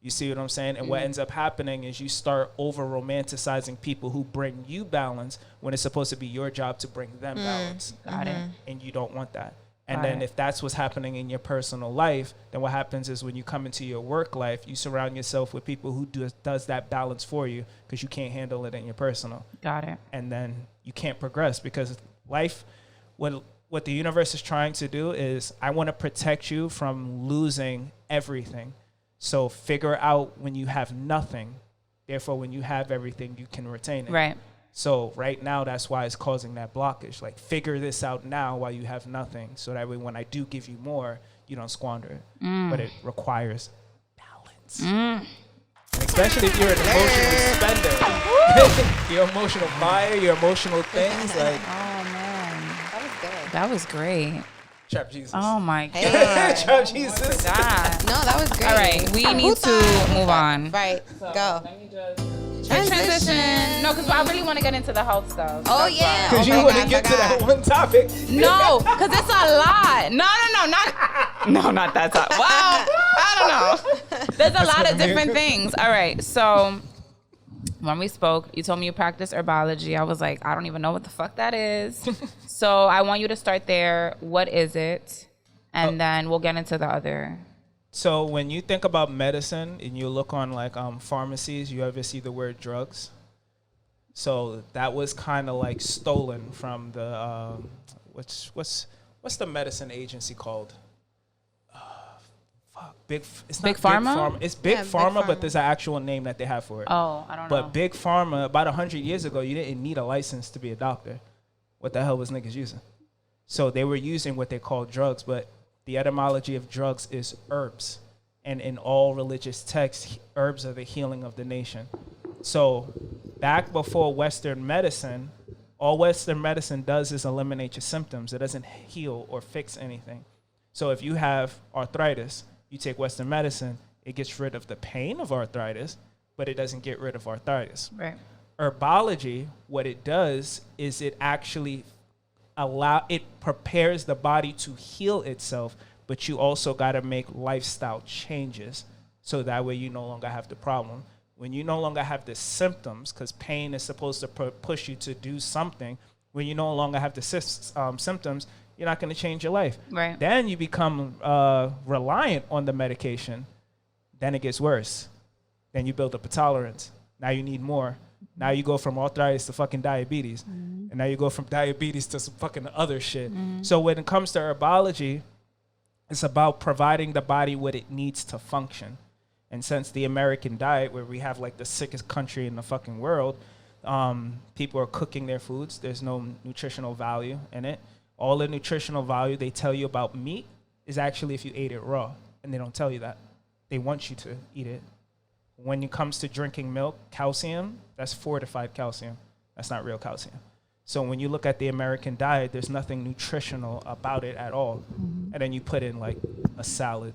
You see what I'm saying? And what ends up happening is you start over-romanticizing people who bring you balance, when it's supposed to be your job to bring them balance. Got it. And you don't want that. And then if that's what's happening in your personal life, then what happens is when you come into your work life, you surround yourself with people who does that balance for you, because you can't handle it in your personal. Got it. And then you can't progress, because life, what the universe is trying to do is, I want to protect you from losing everything. So figure out when you have nothing. Therefore, when you have everything, you can retain it. Right. So right now, that's why it's causing that blockage. Like, figure this out now while you have nothing, so that way when I do give you more, you don't squander it. But it requires balance. And especially if you're an emotional spender. Your emotional buyer, your emotional things. Like, Oh, man. That was good. That was great. Trap Jesus. Oh, my God. Hey. Trap Jesus. God. No, that was great. All right, we need to move on. Right. Go. Let me just transition. No, No, because I really want to get into the health stuff. Oh, yeah. Because you want to get to that one topic. No, because it's a lot. No, not that topic. Well, I don't know. There's a lot of different things. All right, so when we spoke, you told me you practice herbology. I was like, I don't even know what the fuck that is. So I want you to start there. What is it? And then we'll get into the other. So when you think about medicine and you look on like pharmacies, you ever see the word drugs? So that was kind of like stolen from the what's the medicine agency called? It's not Big Pharma? It's Big Yeah, Pharma, Big Pharma. but there's an actual name that they have for it. Oh, I don't know. But Big Pharma, about 100 years ago, you didn't need a license to be a doctor. What the hell was niggas using? So they were using what they call drugs, but the etymology of drugs is herbs. And in all religious texts, herbs are the healing of the nation. So back before Western medicine, all Western medicine does is eliminate your symptoms. It doesn't heal or fix anything. So if you have arthritis, you take Western medicine, it gets rid of the pain of arthritis, but it doesn't get rid of arthritis. Right. Herbology, what it does is it actually prepares the body to heal itself, but you also got to make lifestyle changes so that way you no longer have the problem. When you no longer have the symptoms, because pain is supposed to push you to do something, when you no longer have the symptoms, you're not going to change your life. Right. Then you become reliant on the medication. Then it gets worse. Then you build up a tolerance. Now you need more. Now you go from arthritis to fucking diabetes. And now you go from diabetes to some fucking other shit. So when it comes to herbology, it's about providing the body what it needs to function. And since the American diet, where we have like the sickest country in the fucking world, people are cooking their foods. There's no nutritional value in it. All the nutritional value they tell you about meat is actually if you ate it raw. And they don't tell you that. They want you to eat it. When it comes to drinking milk, calcium, that's fortified calcium. That's not real calcium. So when you look at the American diet, there's nothing nutritional about it at all. And then you put in like a salad.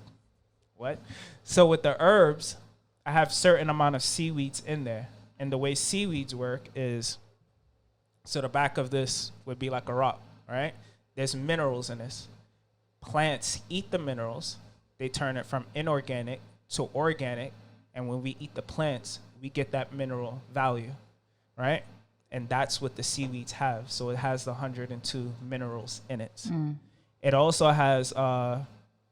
What? So with the herbs, I have certain amount of seaweeds in there. And the way seaweeds work is, so the back of this would be like a rock, right? There's minerals in this. Plants eat the minerals. They turn it from inorganic to organic. And when we eat the plants, we get that mineral value, right? And that's what the seaweeds have. So it has the 102 minerals in it. It also has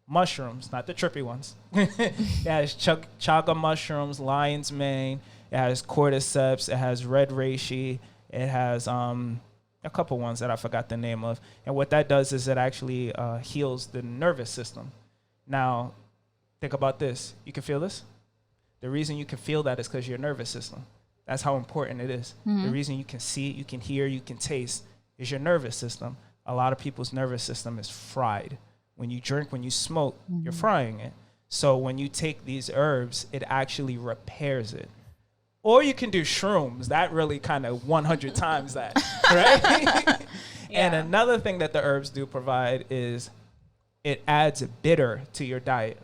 mushrooms, not the trippy ones. It has chaga mushrooms, lion's mane. It has cordyceps. It has red reishi. It has a couple ones that I forgot the name of. And what that does is it actually heals the nervous system. Now, think about this. You can feel this? The reason you can feel that is because your nervous system. That's how important it is. The reason you can see, you can hear, you can taste is your nervous system. A lot of people's nervous system is fried. When you drink, when you smoke, you're frying it. So when you take these herbs, it actually repairs it. Or you can do shrooms. That really kind of 100 times that, right? And another thing that the herbs do provide is it adds bitter to your diet.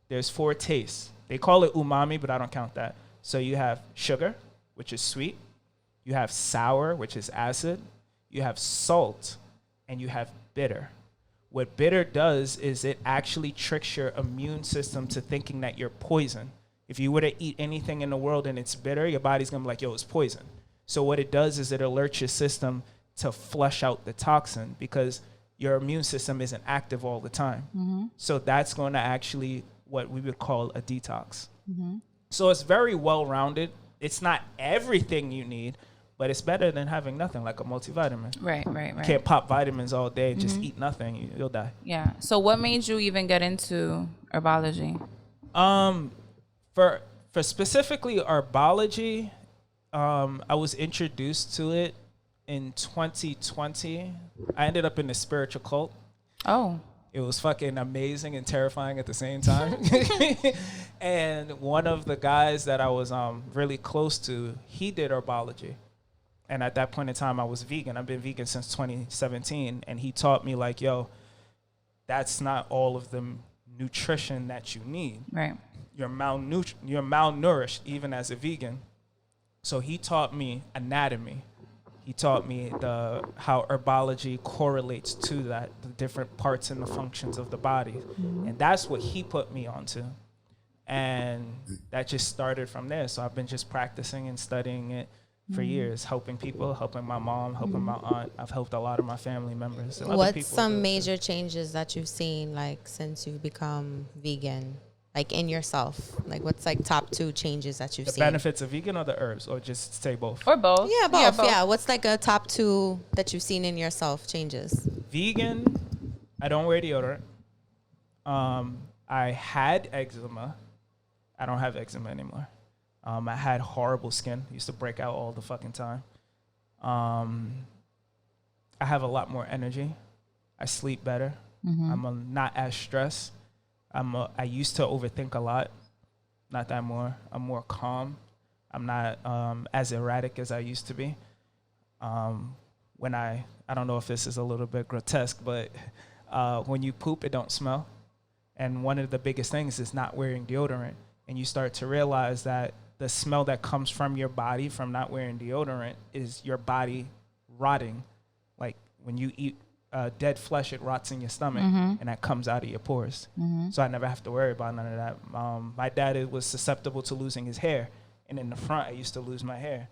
There's 4 tastes. They call it umami, but I don't count that. So you have sugar, which is sweet. You have sour, which is acid. You have salt, and you have bitter. What bitter does is it actually tricks your immune system to thinking that you're poison. If you were to eat anything in the world and it's bitter, your body's going to be like, yo, it's poison. So what it does is it alerts your system to flush out the toxin because your immune system isn't active all the time. So that's going to actually what we would call a detox. So it's very well-rounded. It's not everything you need, but it's better than having nothing, like a multivitamin. Right. You can't pop vitamins all day and just eat nothing. You'll die. Yeah. So what made you even get into herbology? For specifically herbology, I was introduced to it in 2020. I ended up in a spiritual cult. Oh. It was fucking amazing and terrifying at the same time. And one of the guys that I was really close to, he did herbology. And at that point in time, I was vegan. I've been vegan since 2017. And he taught me like, yo, that's not all of the nutrition that you need. Right. You're malnourished even as a vegan. So he taught me anatomy. He taught me how herbology correlates to that, the different parts and the functions of the body. And that's what he put me onto. And that just started from there. So I've been just practicing and studying it for years, helping people, helping my mom, helping my aunt. I've helped a lot of my family members. And other people. What's some major changes that you've seen, like, since you've become vegan? Like, in yourself, like, what's like top 2 changes that you've seen? The benefits of vegan or the herbs, or just say both? Or both. Yeah, both. Yeah, what's like a top 2 that you've seen in yourself changes? Vegan, I don't wear deodorant. I had eczema. I don't have eczema anymore. I had horrible skin. Used to break out all the fucking time. I have a lot more energy. I sleep better. I'm not as stressed. I used to overthink a lot. Not that more. I'm more calm. I'm not as erratic as I used to be. When I don't know if this is a little bit grotesque, but when you poop, it don't smell. And one of the biggest things is not wearing deodorant. And you start to realize that the smell that comes from your body from not wearing deodorant is your body rotting. Like when you eat dead flesh, it rots in your stomach, and that comes out of your pores. So I never have to worry about none of that. My dad was susceptible to losing his hair, and in the front, I used to lose my hair.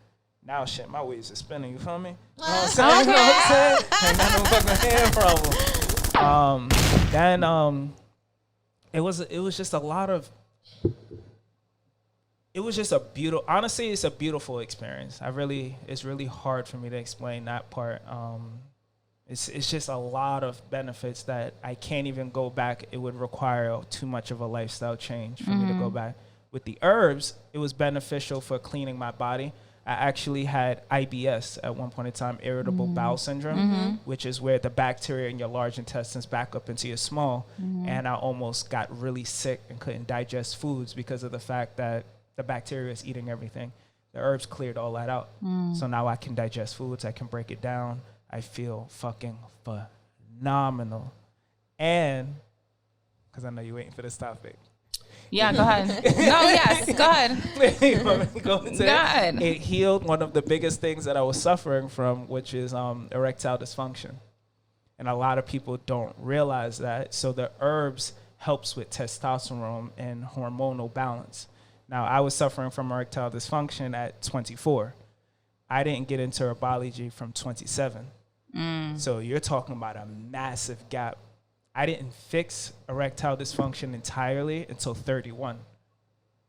Now, shit, my waves are spinning. You feel me? You know what I'm saying? You know what I'm saying? Ain't got no fucking hair problem. Then it was just a lot of. It was just a beautiful. Honestly, it's a beautiful experience. It's really hard for me to explain that part. It's just a lot of benefits that I can't even go back. It would require too much of a lifestyle change for me to go back. With the herbs, it was beneficial for cleaning my body. I actually had IBS at one point in time, irritable bowel syndrome, which is where the bacteria in your large intestines back up into your small. And I almost got really sick and couldn't digest foods because of the fact that the bacteria is eating everything. The herbs cleared all that out. So now I can digest foods. I can break it down. I feel fucking phenomenal. And, because I know you're waiting for this topic. Yeah, go ahead. No, yes, go ahead. Go ahead. It healed one of the biggest things that I was suffering from, which is erectile dysfunction. And a lot of people don't realize that. So the herbs helps with testosterone and hormonal balance. Now, I was suffering from erectile dysfunction at 24. I didn't get into herbology from 27. So you're talking about a massive gap. I didn't fix erectile dysfunction entirely until 31.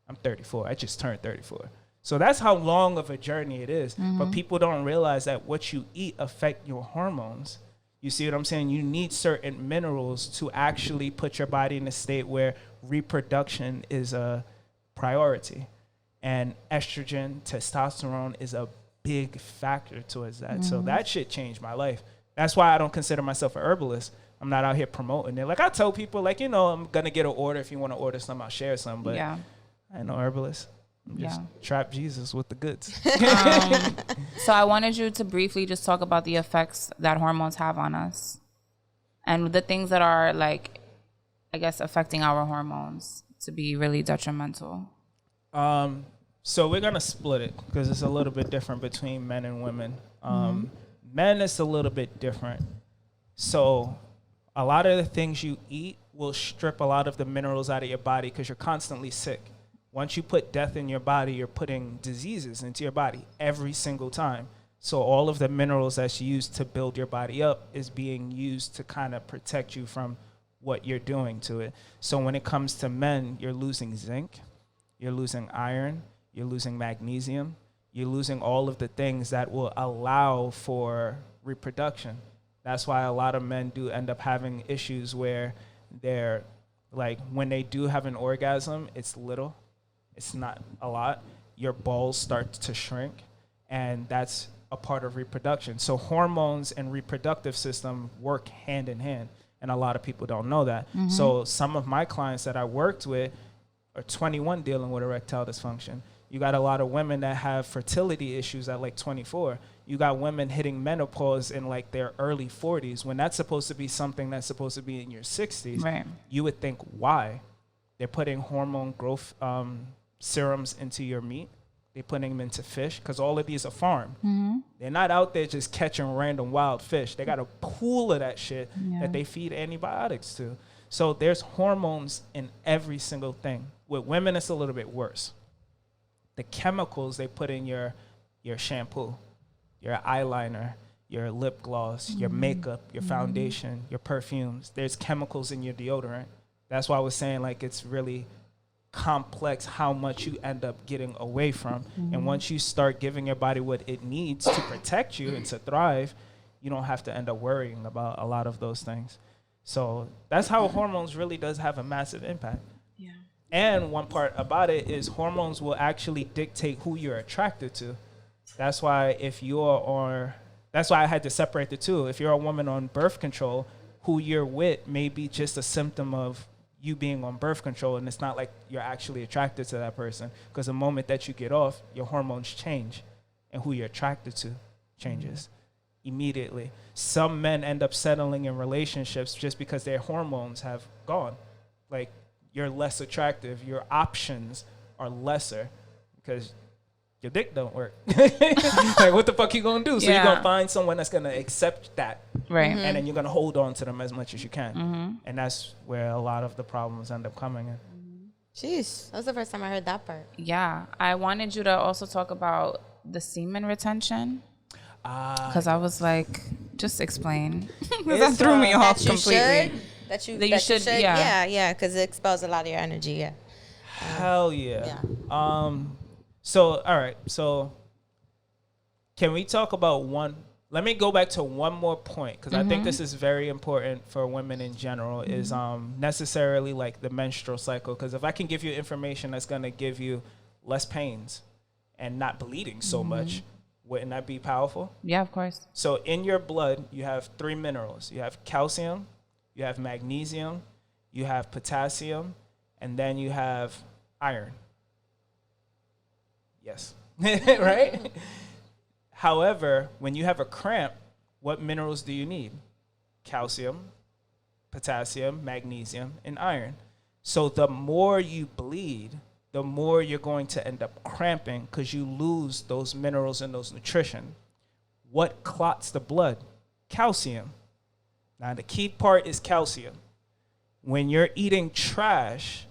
I'm 34. I just turned 34. So that's how long of a journey it is. But people don't realize that what you eat affect your hormones. You see what I'm saying? You need certain minerals to actually put your body in a state where reproduction is a priority. And estrogen, testosterone is a big factor towards that. So that shit changed my life. That's why I don't consider myself a herbalist. I'm not out here promoting it. Like I tell people, like, you know, I'm gonna get an order. If you want to order some, I'll share some. But I ain't no herbalist. I'm just trap Jesus with the goods. So I wanted you to briefly just talk about the effects that hormones have on us, and the things that are, like, I guess, affecting our hormones to be really detrimental. So we're gonna split it because it's a little bit different between men and women. Men, it's a little bit different. So a lot of the things you eat will strip a lot of the minerals out of your body because you're constantly sick. Once you put death in your body, you're putting diseases into your body every single time. So all of the minerals that's used to build your body up is being used to kind of protect you from what you're doing to it. So when it comes to men, you're losing zinc, you're losing iron, you're losing magnesium, you're losing all of the things that will allow for reproduction. That's why a lot of men do end up having issues where they're, like, when they do have an orgasm, it's little. It's not a lot. Your balls start to shrink, and that's a part of reproduction. So hormones and reproductive system work hand in hand, and a lot of people don't know that. So some of my clients that I worked with are 21 dealing with erectile dysfunction. You got a lot of women that have fertility issues at like 24. You got women hitting menopause in like their early 40s when that's supposed to be something that's supposed to be in your 60s. Right. You would think, why? They're putting hormone growth serums into your meat. They're putting them into fish because all of these are farmed. They're not out there just catching random wild fish. They got a pool of that shit that they feed antibiotics to. So there's hormones in every single thing. With women, it's a little bit worse. The chemicals they put in your shampoo, your eyeliner, your lip gloss, your makeup, your foundation, your perfumes. There's chemicals in your deodorant. That's why I was saying, like, it's really complex how much you end up getting away from. And once you start giving your body what it needs to protect you and to thrive, you don't have to end up worrying about a lot of those things. So that's how hormones really does have a massive impact. Yeah. And one part about it is hormones will actually dictate who you're attracted to. That's why that's why I had to separate the two. If you're a woman on birth control, who you're with may be just a symptom of you being on birth control, and it's not like you're actually attracted to that person, because the moment that you get off, your hormones change and who you're attracted to changes immediately. Some men end up settling in relationships just because their hormones have gone. Like, you're less attractive, your options are lesser because your dick don't work. Like, what the fuck you gonna do? So you're gonna find someone that's gonna accept that, right? And then you're gonna hold on to them as much as you can, and that's where a lot of the problems end up coming in. Jeez, that was the first time I heard that part. Yeah, I wanted you to also talk about the semen retention, because I was like, just explain. That threw me off completely. That you should, yeah, because it expels a lot of your energy. Yeah. Hell yeah. So, all right. So, can we talk about one? Let me go back to one more point, because I think this is very important for women in general, is necessarily like the menstrual cycle. Because if I can give you information that's going to give you less pains and not bleeding so much, wouldn't that be powerful? Yeah, of course. So, in your blood, you have 3 minerals. You have calcium, you have magnesium, you have potassium, and then you have iron. Yes. Right? However, when you have a cramp, what minerals do you need? Calcium, potassium, magnesium, and iron. So the more you bleed, the more you're going to end up cramping because you lose those minerals and those nutrition. What clots the blood? Calcium. Now, the key part is calcium. When you're eating trash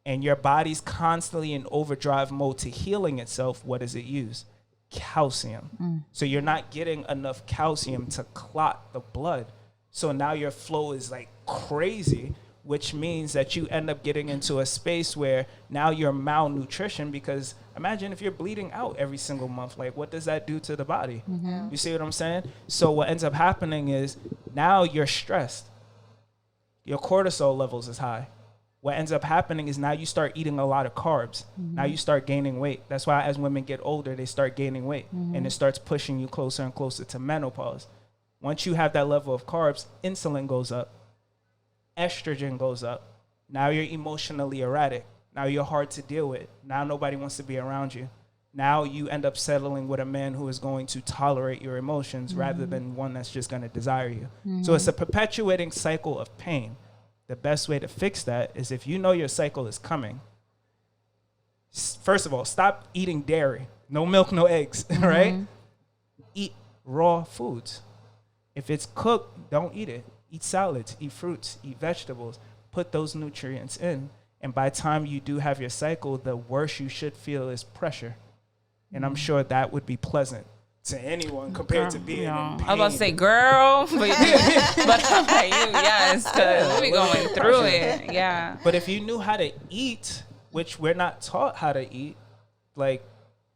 and your body's constantly in overdrive mode to healing itself, what does it use? Calcium. So you're not getting enough calcium to clot the blood. So now your flow is like crazy, which means that you end up getting into a space where now you're malnutrition, because imagine if you're bleeding out every single month. Like, what does that do to the body? You see what I'm saying? So what ends up happening is now you're stressed. Your cortisol levels is high. What ends up happening is now you start eating a lot of carbs. Now you start gaining weight. That's why as women get older, they start gaining weight. And it starts pushing you closer and closer to menopause. Once you have that level of carbs, insulin goes up. Estrogen goes up. Now you're emotionally erratic. Now you're hard to deal with. Now nobody wants to be around you. Now you end up settling with a man who is going to tolerate your emotions rather than one that's just going to desire you. So it's a perpetuating cycle of pain. The best way to fix that is, if you know your cycle is coming, first of all, stop eating dairy. No milk, no eggs, right? Eat raw foods. If it's cooked, don't eat it. Eat salads, eat fruits, eat vegetables. Put those nutrients in. And by the time you do have your cycle, the worst you should feel is pressure. And I'm sure that would be pleasant to anyone compared to being in pain. I was about to say, girl, but like you, yes, because we going through it. Yeah. But if you knew how to eat, which we're not taught how to eat, like,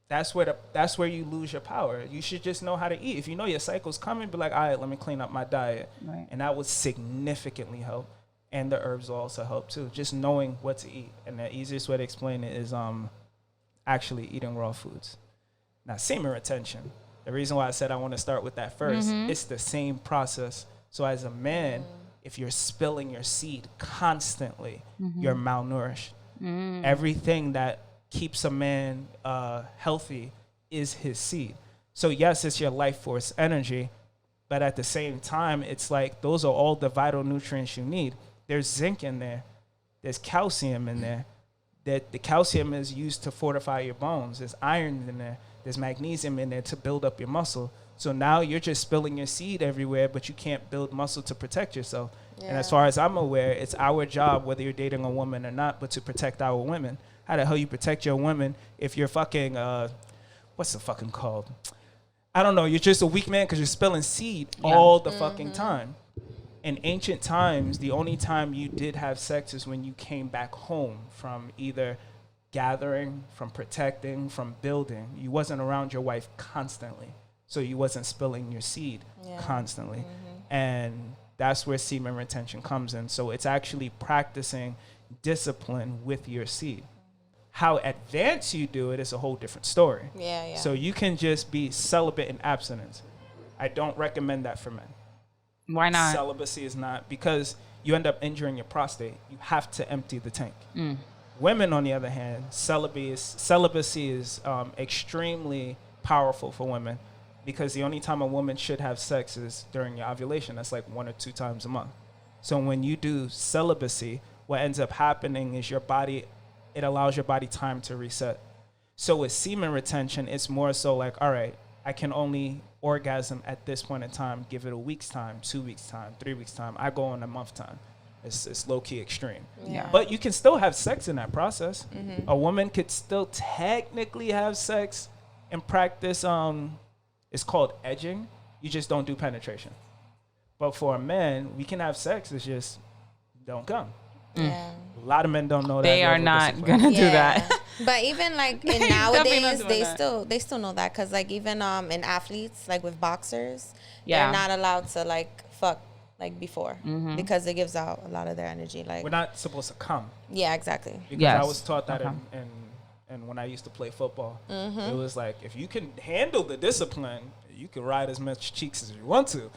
that's where you lose your power. You should just know how to eat. If you know your cycle's coming, be like, all right, let me clean up my diet. Right. And that would significantly help. And the herbs will also help too. Just knowing what to eat. And the easiest way to explain it is actually eating raw foods. Now, semen retention. The reason why I said I want to start with that first, it's the same process. So as a man, if you're spilling your seed constantly, you're malnourished. Everything that keeps a man healthy is his seed. So yes, it's your life force energy, but at the same time, it's like those are all the vital nutrients you need. There's zinc in there. There's calcium in there. that the calcium is used to fortify your bones. There's iron in there. There's magnesium in there to build up your muscle. So now you're just spilling your seed everywhere, but you can't build muscle to protect yourself. And as far as I'm aware, it's our job, whether you're dating a woman or not, but to protect our women. How the hell you protect your women if you're fucking, what's the fucking called? I don't know. You're just a weak man because you're spilling seed all the fucking time. In ancient times, the only time you did have sex is when you came back home from either gathering, from protecting, from building. You wasn't around your wife constantly. So you wasn't spilling your seed constantly. And that's where semen retention comes in. So it's actually practicing discipline with your seed. How advanced you do it is a whole different story. So you can just be celibate in abstinence. I don't recommend that for men. Why not? Celibacy is not, because you end up injuring your prostate. You have to empty the tank. Women, on the other hand, celibacy is extremely powerful for women, because the only time a woman should have sex is during your ovulation. That's like 1 or 2 times a month. So when you do celibacy, what ends up happening is it allows your body time to reset. So with semen retention, it's more so like, all right, I can only orgasm at this point in time. Give it a week's time, 2 weeks time, 3 weeks time. I go in a month time. It's low-key extreme. But you can still have sex in that process. A woman could still technically have sex and practice, it's called edging. You just don't do penetration. But for a man, we can have sex. It's just don't come. A lot of men don't know that. They are not going to do that. But even like nowadays, they still know that, because like even in athletes, like with boxers, they're not allowed to like fuck like before, because it gives out a lot of their energy. Like, we're not supposed to come. Yeah, exactly. Because I was taught that and when I used to play football, it was like, if you can handle the discipline, you can ride as much cheeks as you want to.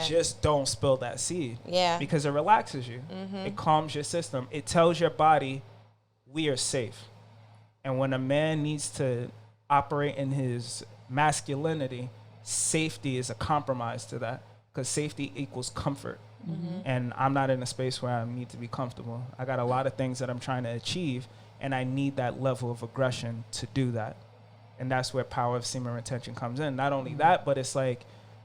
Just don't spill that seed. Because it relaxes you. It calms your system. It tells your body, we are safe. And when a man needs to operate in his masculinity, safety is a compromise to that, because safety equals comfort. And I'm not in a space where I need to be comfortable. I got a lot of things that I'm trying to achieve, and I need that level of aggression to do that. And that's where power of semen retention comes in. Not only that, but it's like,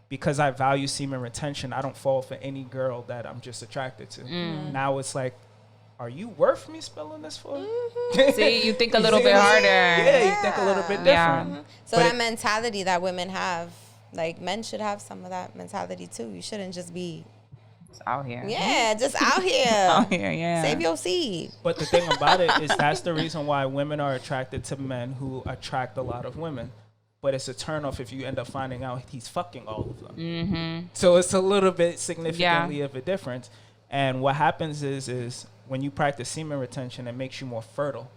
because I value semen retention, I don't fall for any girl that I'm just attracted to. Now it's like, are you worth me spilling this for? See, you think a little bit harder. You think a little bit different. So but that mentality that women have, like, men should have some of that mentality too. You shouldn't just be out here. Just out here. Out here, Save your seed. But the thing about it is, that's the reason why women are attracted to men who attract a lot of women. But it's a turnoff if you end up finding out he's fucking all of them. So it's a little bit significantly of a difference. And what happens is when you practice semen retention, it makes you more fertile.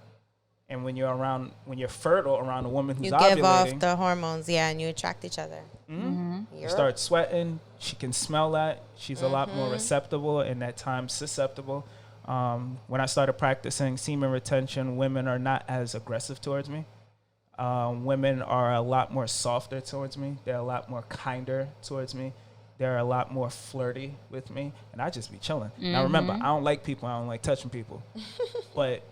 And when you're fertile around a woman who's ovulating, you give off the hormones, and you attract each other. You start sweating. She can smell that. She's a lot more receptible and at times susceptible. When I started practicing semen retention, women are not as aggressive towards me. Women are a lot more softer towards me. They're a lot more kinder towards me. They're a lot more flirty with me. And I just be chilling. Now remember, I don't like people. I don't like touching people. But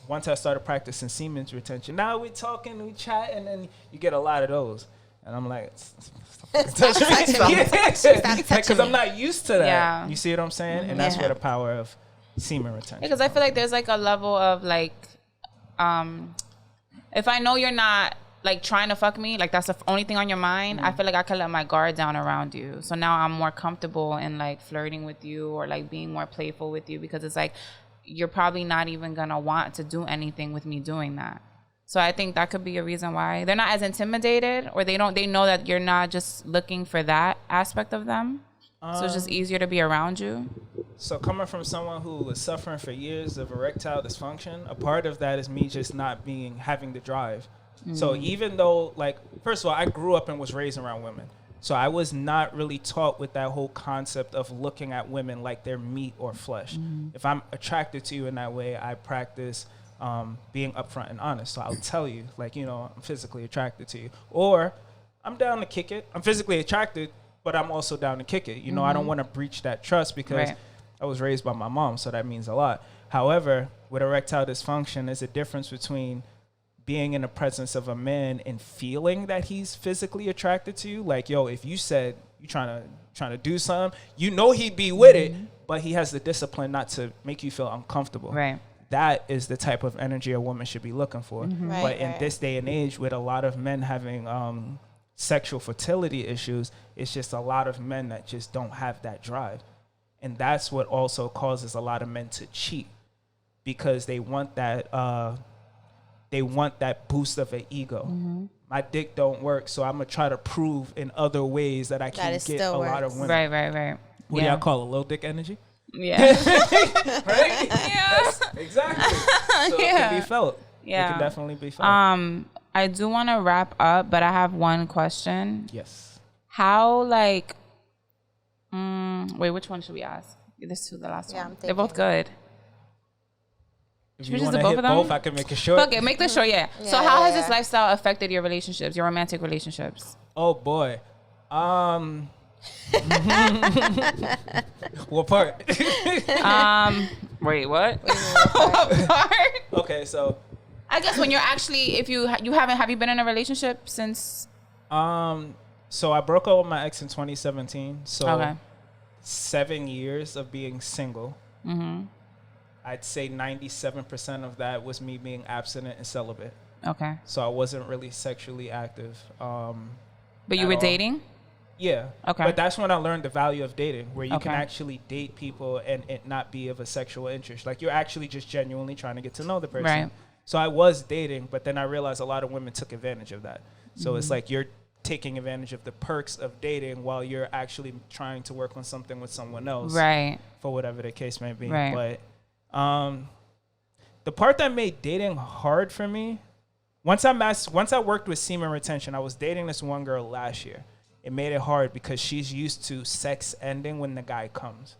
once I started practicing semen retention, now we talking, we chat, and then you get a lot of those. And I'm like, stop touching me. Because I'm not used to that. You see what I'm saying? And that's where the power of semen retention. Because I feel like there's like a level of like, if I know you're not like trying to fuck me, like that's the only thing on your mind, I feel like I can let my guard down around you. So now I'm more comfortable in like flirting with you or like being more playful with you, because it's like, you're probably not even gonna want to do anything with me doing that. So I think that could be a reason why they're not as intimidated, or they know that you're not just looking for that aspect of them. So it's just easier to be around you. So coming from someone who was suffering for years of erectile dysfunction, a part of that is me just not having the drive. So even though, like, first of all, I grew up and was raised around women. So I was not really taught with that whole concept of looking at women like they're meat or flesh. If I'm attracted to you in that way, I practice being upfront and honest. So I'll tell you, like, I'm physically attracted to you. Or I'm down to kick it. I'm physically attracted, but I'm also down to kick it. I don't want to breach that trust, because I was raised by my mom, so that means a lot. However, with erectile dysfunction, there's a difference between being in the presence of a man and feeling that he's physically attracted to you. Like, yo, if you said you trying to do something, you know he'd be with it, but he has the discipline not to make you feel uncomfortable. Right. That is the type of energy a woman should be looking for. Right, but in this day and age, with a lot of men having sexual fertility issues, it's just a lot of men that just don't have that drive. And that's what also causes a lot of men to cheat, because they want that boost of an ego. My dick don't work, so I'm gonna try to prove in other ways that I can get a lot of women. Right. What y'all call a low dick energy? Yeah. Right? Yeah. Exactly. So it can be felt. Yeah. It can definitely be felt. I do want to wrap up, but I have one question. Yes. How, like, wait, which one should we ask? This is the last one. They're both good. If Should we you just want do to both hit of them? both, I can make it short. Okay, make this short, yeah. So how has this lifestyle affected your relationships, your romantic relationships? Oh, boy. What part? Wait, what? What part? Okay, so I guess when you're actually, if you haven't, have you been in a relationship since? so I broke up with my ex in 2017. So Okay. 7 years of being single. I'd say 97% of that was me being abstinent and celibate. Okay. So I wasn't really sexually active. But you at were all. dating? Yeah. Okay. But that's when I learned the value of dating, where you can Okay. actually date people and it not be of a sexual interest. Like, you're actually just genuinely trying to get to know the person. Right. So I was dating, but then I realized a lot of women took advantage of that. So it's like you're taking advantage of the perks of dating while you're actually trying to work on something with someone else. Right. For whatever the case may be. Right. But the part that made dating hard for me, once I worked with Semen Retention, I was dating this one girl last year. It made it hard because she's used to sex ending when the guy comes.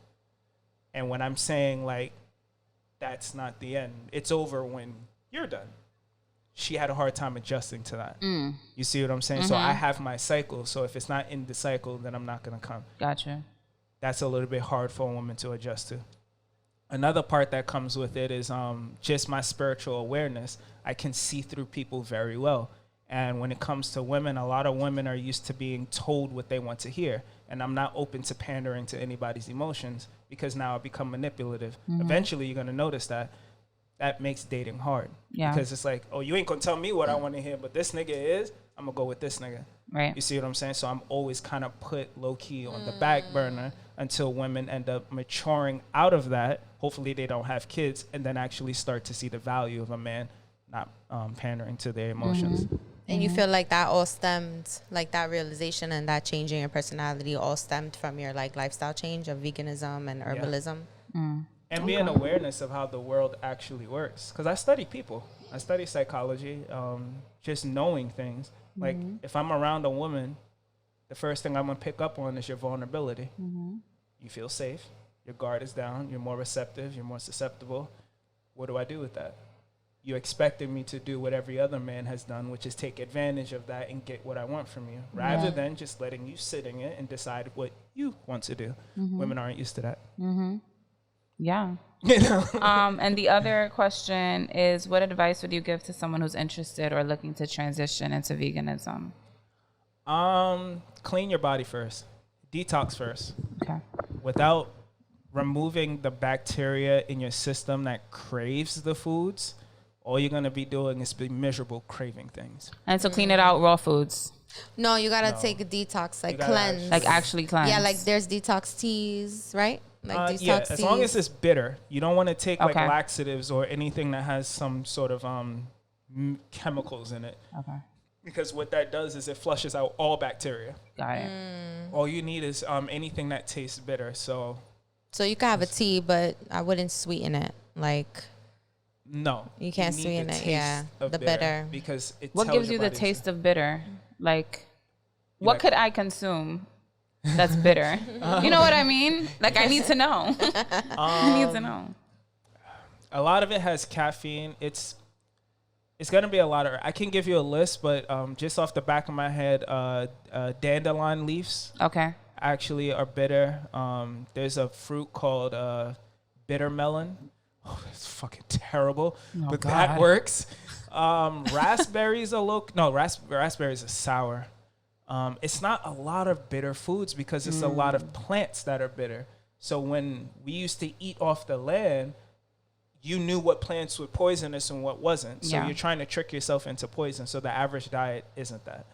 And when I'm saying, like, that's not the end, it's over when you're done, she had a hard time adjusting to that. You see what I'm saying? So I have my cycle. So if it's not in the cycle, then I'm not going to come. Gotcha. That's a little bit hard for a woman to adjust to. Another part that comes with it is just my spiritual awareness. I can see through people very well. And when it comes to women, a lot of women are used to being told what they want to hear. And I'm not open to pandering to anybody's emotions, because now I become manipulative. Eventually, you're going to notice that. That makes dating hard. Yeah. Because it's like, oh, you ain't going to tell me what I want to hear, but this nigga is, I'm going to go with this nigga. Right. You see what I'm saying? So I'm always kind of put low-key on the back burner until women end up maturing out of that. Hopefully they don't have kids, and then actually start to see the value of a man not pandering to their emotions. And you feel like that all stemmed, like that realization and that change in your personality all stemmed from your like lifestyle change of veganism and herbalism? And being awareness of how the world actually works. Because I study people. I study psychology, just knowing things. Like, if I'm around a woman, the first thing I'm going to pick up on is your vulnerability. You feel safe. Your guard is down. You're more receptive. You're more susceptible. What do I do with that? You expected me to do what every other man has done, which is take advantage of that and get what I want from you, rather than just letting you sit in it and decide what you want to do. Women aren't used to that. Yeah. You know? And the other question is, what advice would you give to someone who's interested or looking to transition into veganism? Clean your body first. Detox first. Okay. Without removing the bacteria in your system that craves the foods, all you're going to be doing is be miserable craving things. And to clean it out, raw foods. No, you gotta take a detox, like gotta cleanse. Like actually cleanse. Yeah, like there's detox teas, right? Like detox yeah, teas. as long as it's bitter. You don't want to take like Okay. laxatives or anything that has some sort of chemicals in it. Okay. Because what that does is it flushes out all bacteria. Got it. All you need is anything that tastes bitter. So you can have a tea, but I wouldn't sweeten it. Like, no, You can't need sweeten the it, yeah, taste of the bitter. because it What tells gives your you the body to- taste of bitter? Like, what like- could I consume that's bitter? You know what I mean? Like, I need to know. I need to know. A lot of it has caffeine. It's gonna be a lot of. I can give you a list, but just off the back of my head, dandelion leaves. Okay. actually are bitter. There's a fruit called bitter melon. Oh, it's fucking terrible, but God. that works. Raspberries are raspberries are sour. It's not a lot of bitter foods because it's a lot of plants that are bitter. So when we used to eat off the land, you knew what plants were poisonous and what wasn't. So you're trying to trick yourself into poison. So the average diet isn't that.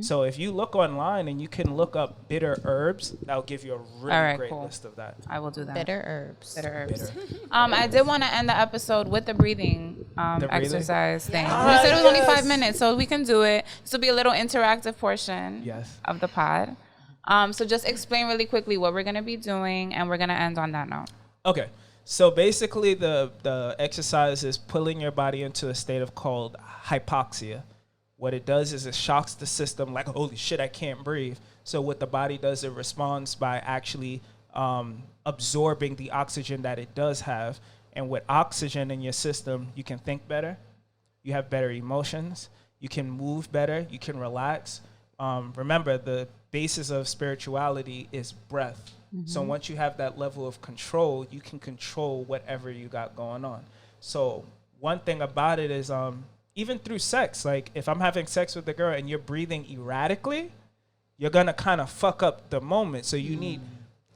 So if you look online and you can look up bitter herbs, that'll give you a really great list of that. I will do that. Bitter herbs. I did want to end the episode with the breathing exercise thing. Yes. We said it was only 5 minutes, so we can do it. This will be a little interactive portion of the pod. So just explain really quickly what we're going to be doing, and we're going to end on that note. Okay. So basically, the exercise is pulling your body into a state of called hypoxia. What it does is it shocks the system like, holy shit, I can't breathe. So what the body does, it responds by actually absorbing the oxygen that it does have. And with oxygen in your system, you can think better. You have better emotions. You can move better. You can relax. Remember, the basis of spirituality is breath. So once you have that level of control, you can control whatever you got going on. So one thing about it is even through sex, like if I'm having sex with a girl and you're breathing erratically, you're going to kind of fuck up the moment. So you need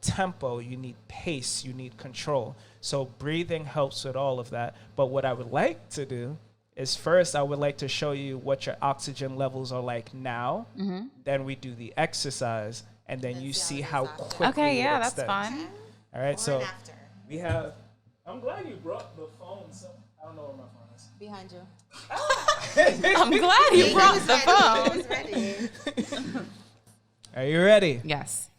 tempo, you need pace, you need control. So breathing helps with all of that. But what I would like to do is first I would like to show you what your oxygen levels are like now. Then we do the exercise. And then you see how quickly it extends. That's fun. All right, so we have. I'm glad you brought the phone. So I don't know where my phone is. Behind you. I'm glad you brought the phone. Are you ready? Yes.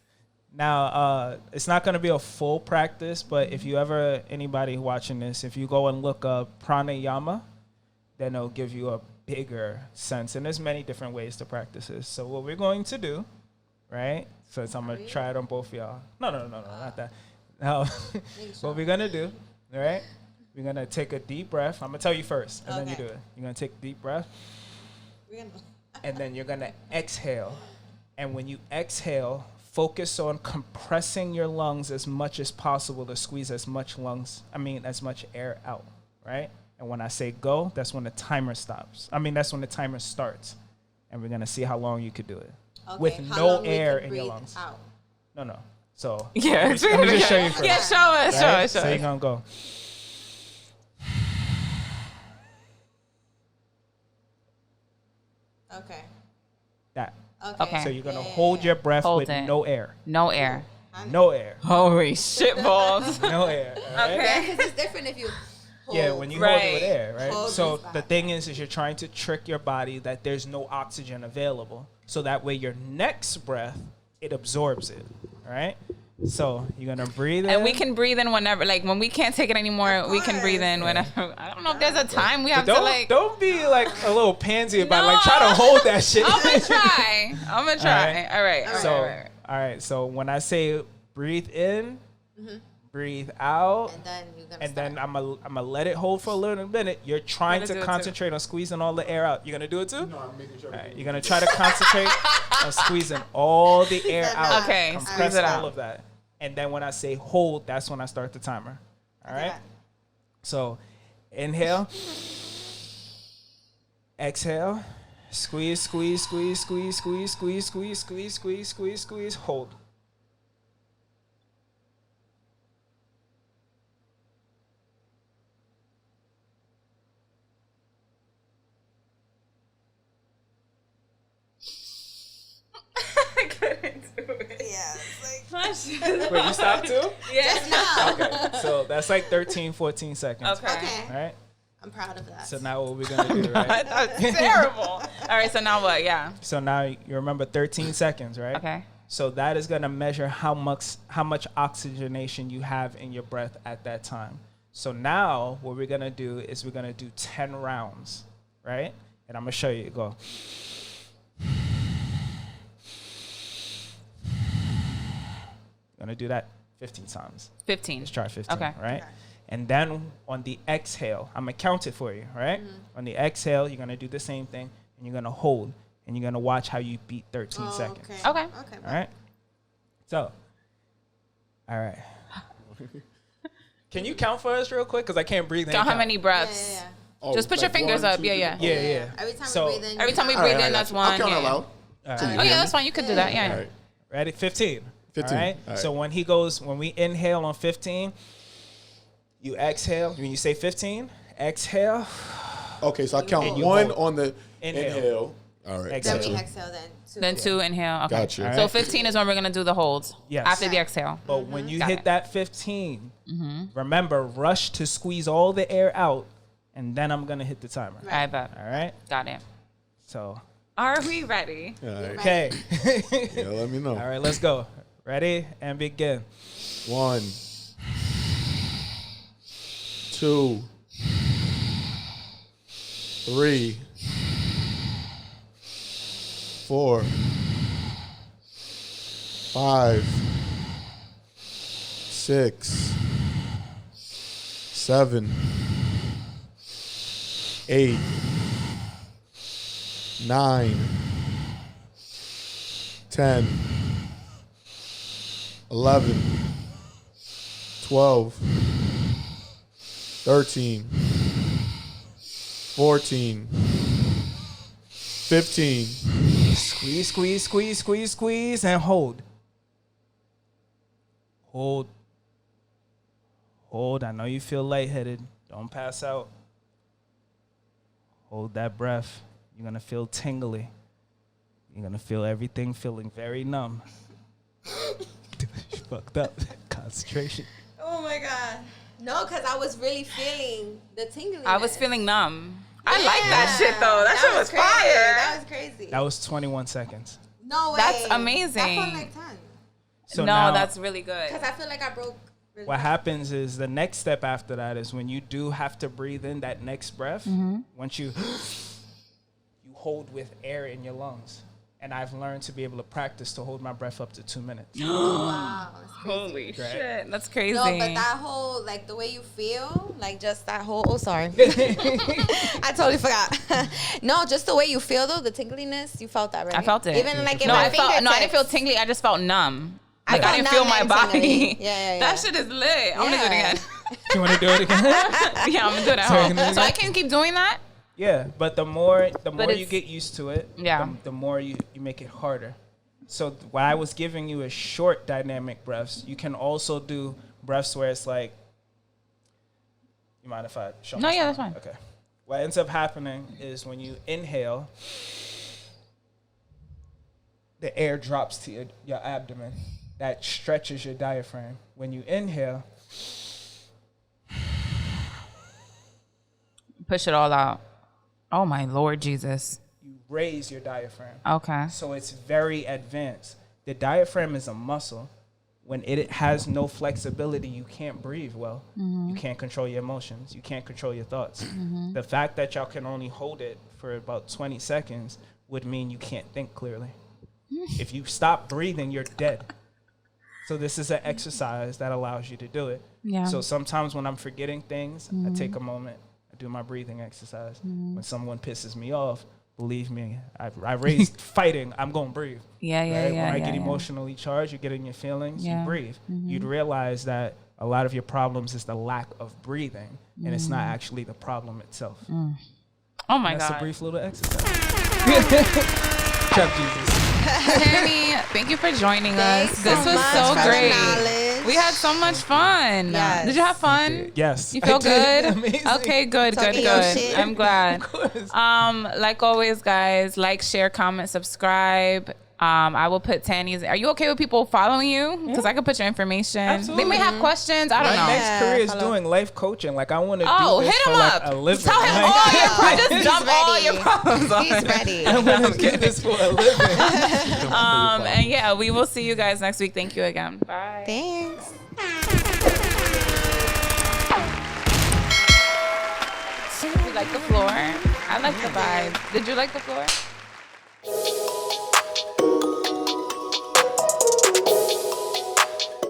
Now, it's not going to be a full practice, but if you ever, anybody watching this, if you go and look up pranayama, then it'll give you a bigger sense. And there's many different ways to practice this. So what we're going to do, right? So I'm going to try it on both of y'all. No, not that. No. What we're going to do, all right? We're going to take a deep breath. I'm going to tell you first, and then you do it. You're going to take a deep breath, and then you're going to exhale. And when you exhale, focus on compressing your lungs as much as possible to squeeze as much air out, right? And when I say go, that's when the timer stops. That's when the timer starts. And we're going to see how long you could do it. Okay, with no air in your lungs. Out? No. So let me just show you first. Yeah, show us. So you're gonna go. Okay. That. Okay. So you're gonna hold your breath with no air. No air. No air. Holy shit balls. No air. Right? Okay. Because it's different if you. When you hold it with air, right? So the thing is you're trying to trick your body that there's no oxygen available. So that way your next breath, it absorbs it, all right? So you're going to breathe in. And we can breathe in whenever, like when we can't take it anymore, we can breathe in whenever. I don't know if there's a time we have to like. Don't be like a little pansy about like try to hold that shit. I'm going to try. All right. All right. So when I say breathe in, breathe out, and then I'm gonna let it hold for a little minute. You're trying to concentrate on squeezing all the air out. You're gonna do it too? No, I'm making sure. All right, you're gonna try to concentrate on squeezing all the air out. Okay, compress all of that. And then when I say hold, that's when I start the timer. All right. So inhale, exhale, squeeze, hold. I couldn't do it. Yeah. Wait, you stopped too? Yeah. Okay, so that's like 13, 14 seconds. Okay. All right. I'm proud of that. So now what we're gonna do, right? That's terrible. All right, so now what? Yeah. So now you remember 13 seconds, right? Okay. So that is gonna measure how much oxygenation you have in your breath at that time. So now what we're gonna do is we're gonna do 10 rounds, right? And I'm gonna show you. Go. Gonna do that 15 times. 15. Let's try 15. Okay. Right? And then on the exhale, I'm gonna count it for you, right? On the exhale, you're gonna do the same thing, and you're gonna hold, and you're gonna watch how you beat 13 seconds. Okay. All right? So, all right. Can you count for us real quick? Because I can't breathe. Count how many breaths. Yeah. Oh, Just put your fingers 1, up. 2, Yeah. Every time So- we breathe in, Every time we count. breathe All right, in, that's I'll one. count Yeah. out loud. All right. Oh yeah, that's fine. You could do that. Yeah. All right. Ready? 15. 15. All right? All right. So when we inhale on 15, you exhale. When you say 15, exhale. Okay, so I count And you 1 hold. on the Inhale. inhale. All right. Exhale. Then we Gotcha. exhale, then 2. Then 2 inhale. Okay. Gotcha. All So right. 15 is when we're gonna do the holds. Yes. After the exhale. But when you Got hit it. that 15, remember, rush to squeeze all the air out, and then I'm going to hit the timer. I bet. All right? Got it. So, Are we ready? All right. okay. Yeah, let me know. All right, let's go. Ready? And begin. 1, 2, 3, 4, 5, 6, 7, 8, 9, 10, 11, 12, 13, 14, 15. Squeeze, squeeze, squeeze, squeeze, squeeze, and hold. Hold. Hold. I know you feel lightheaded. Don't pass out. Hold that breath. You're going to feel tingly. You're going to feel everything feeling very numb. You fucked up. Concentration. Oh my God. No, because I was really feeling the tingling. I was feeling numb. I like that shit though. That shit was crazy. fire. That was crazy. That was 21 seconds. No way. That's amazing. That felt like 10. So no, now, that's really good. Because I feel like I broke. Really what happens is the next step after that is when you do have to breathe in that next breath, once you hold with air in your lungs. And I've learned to be able to practice to hold my breath up to 2 minutes. Wow. That's crazy. Holy shit, that's crazy. No, but that whole, like, the way you feel, like, just that whole, oh, sorry. I totally forgot. No, just the way you feel, though, the tingliness, you felt that, right? I felt it. Even, like, in no, my I felt. No, I didn't feel fingertips. tingly. I just felt numb. I Like I felt didn't feel numb my and body. tingly. Yeah. That shit is lit. I'm gonna do it Yeah. again. You want to do it again? Yeah, I'm gonna do it at So you're home. gonna do So that? I can keep doing that. Yeah, but the more you it's- get used to it, Yeah. the more you make it harder. So what I was giving you is short dynamic breaths. You can also do breaths where it's like, you mind if I show No, my yeah, screen? that's fine. Okay. What ends up happening is when you inhale, the air drops to your abdomen. That stretches your diaphragm. When you inhale, Push it all out. Oh my Lord Jesus. you raise your diaphragm. Okay. So it's very advanced. The diaphragm is a muscle. When it has no flexibility, you can't breathe well. You can't control your emotions. You can't control your thoughts. The fact that y'all can only hold it for about 20 seconds would mean you can't think clearly. If you stop breathing, you're dead. So this is an exercise that allows you to do it. Yeah. So sometimes when I'm forgetting things, I take a moment, I do my breathing exercise. When someone pisses me off, believe me, I raised fighting, I'm going to breathe. Yeah. When I get emotionally charged, you get in your feelings, you breathe. You'd realize that a lot of your problems is the lack of breathing, and it's not actually the problem itself. Oh my That's God. a brief little exercise. Chef Jesus. Tammy, thank you for joining us. Thanks This so was much so for the great. knowledge. We had so much fun. Yes. Did you have fun? Yes. You feel I did. good? Amazing. Okay, good. Talking your shit. I'm glad. Of course. Like always, guys, like, share, comment, subscribe. I will put Tanny's. Are you okay with people following you? Because I could put your information. Absolutely. They may have questions. I don't My know. next career is follow. doing life coaching. Like, I want to Oh, do this hit for him like up. a living. Tell him Like, all your problems. Just He's dump all ready. your problems on He's him. ready. I want to do this for a living. And yeah, we will see you guys next week. Thank you again. Bye. Thanks. You like the floor? I like the vibe. Did you like the floor?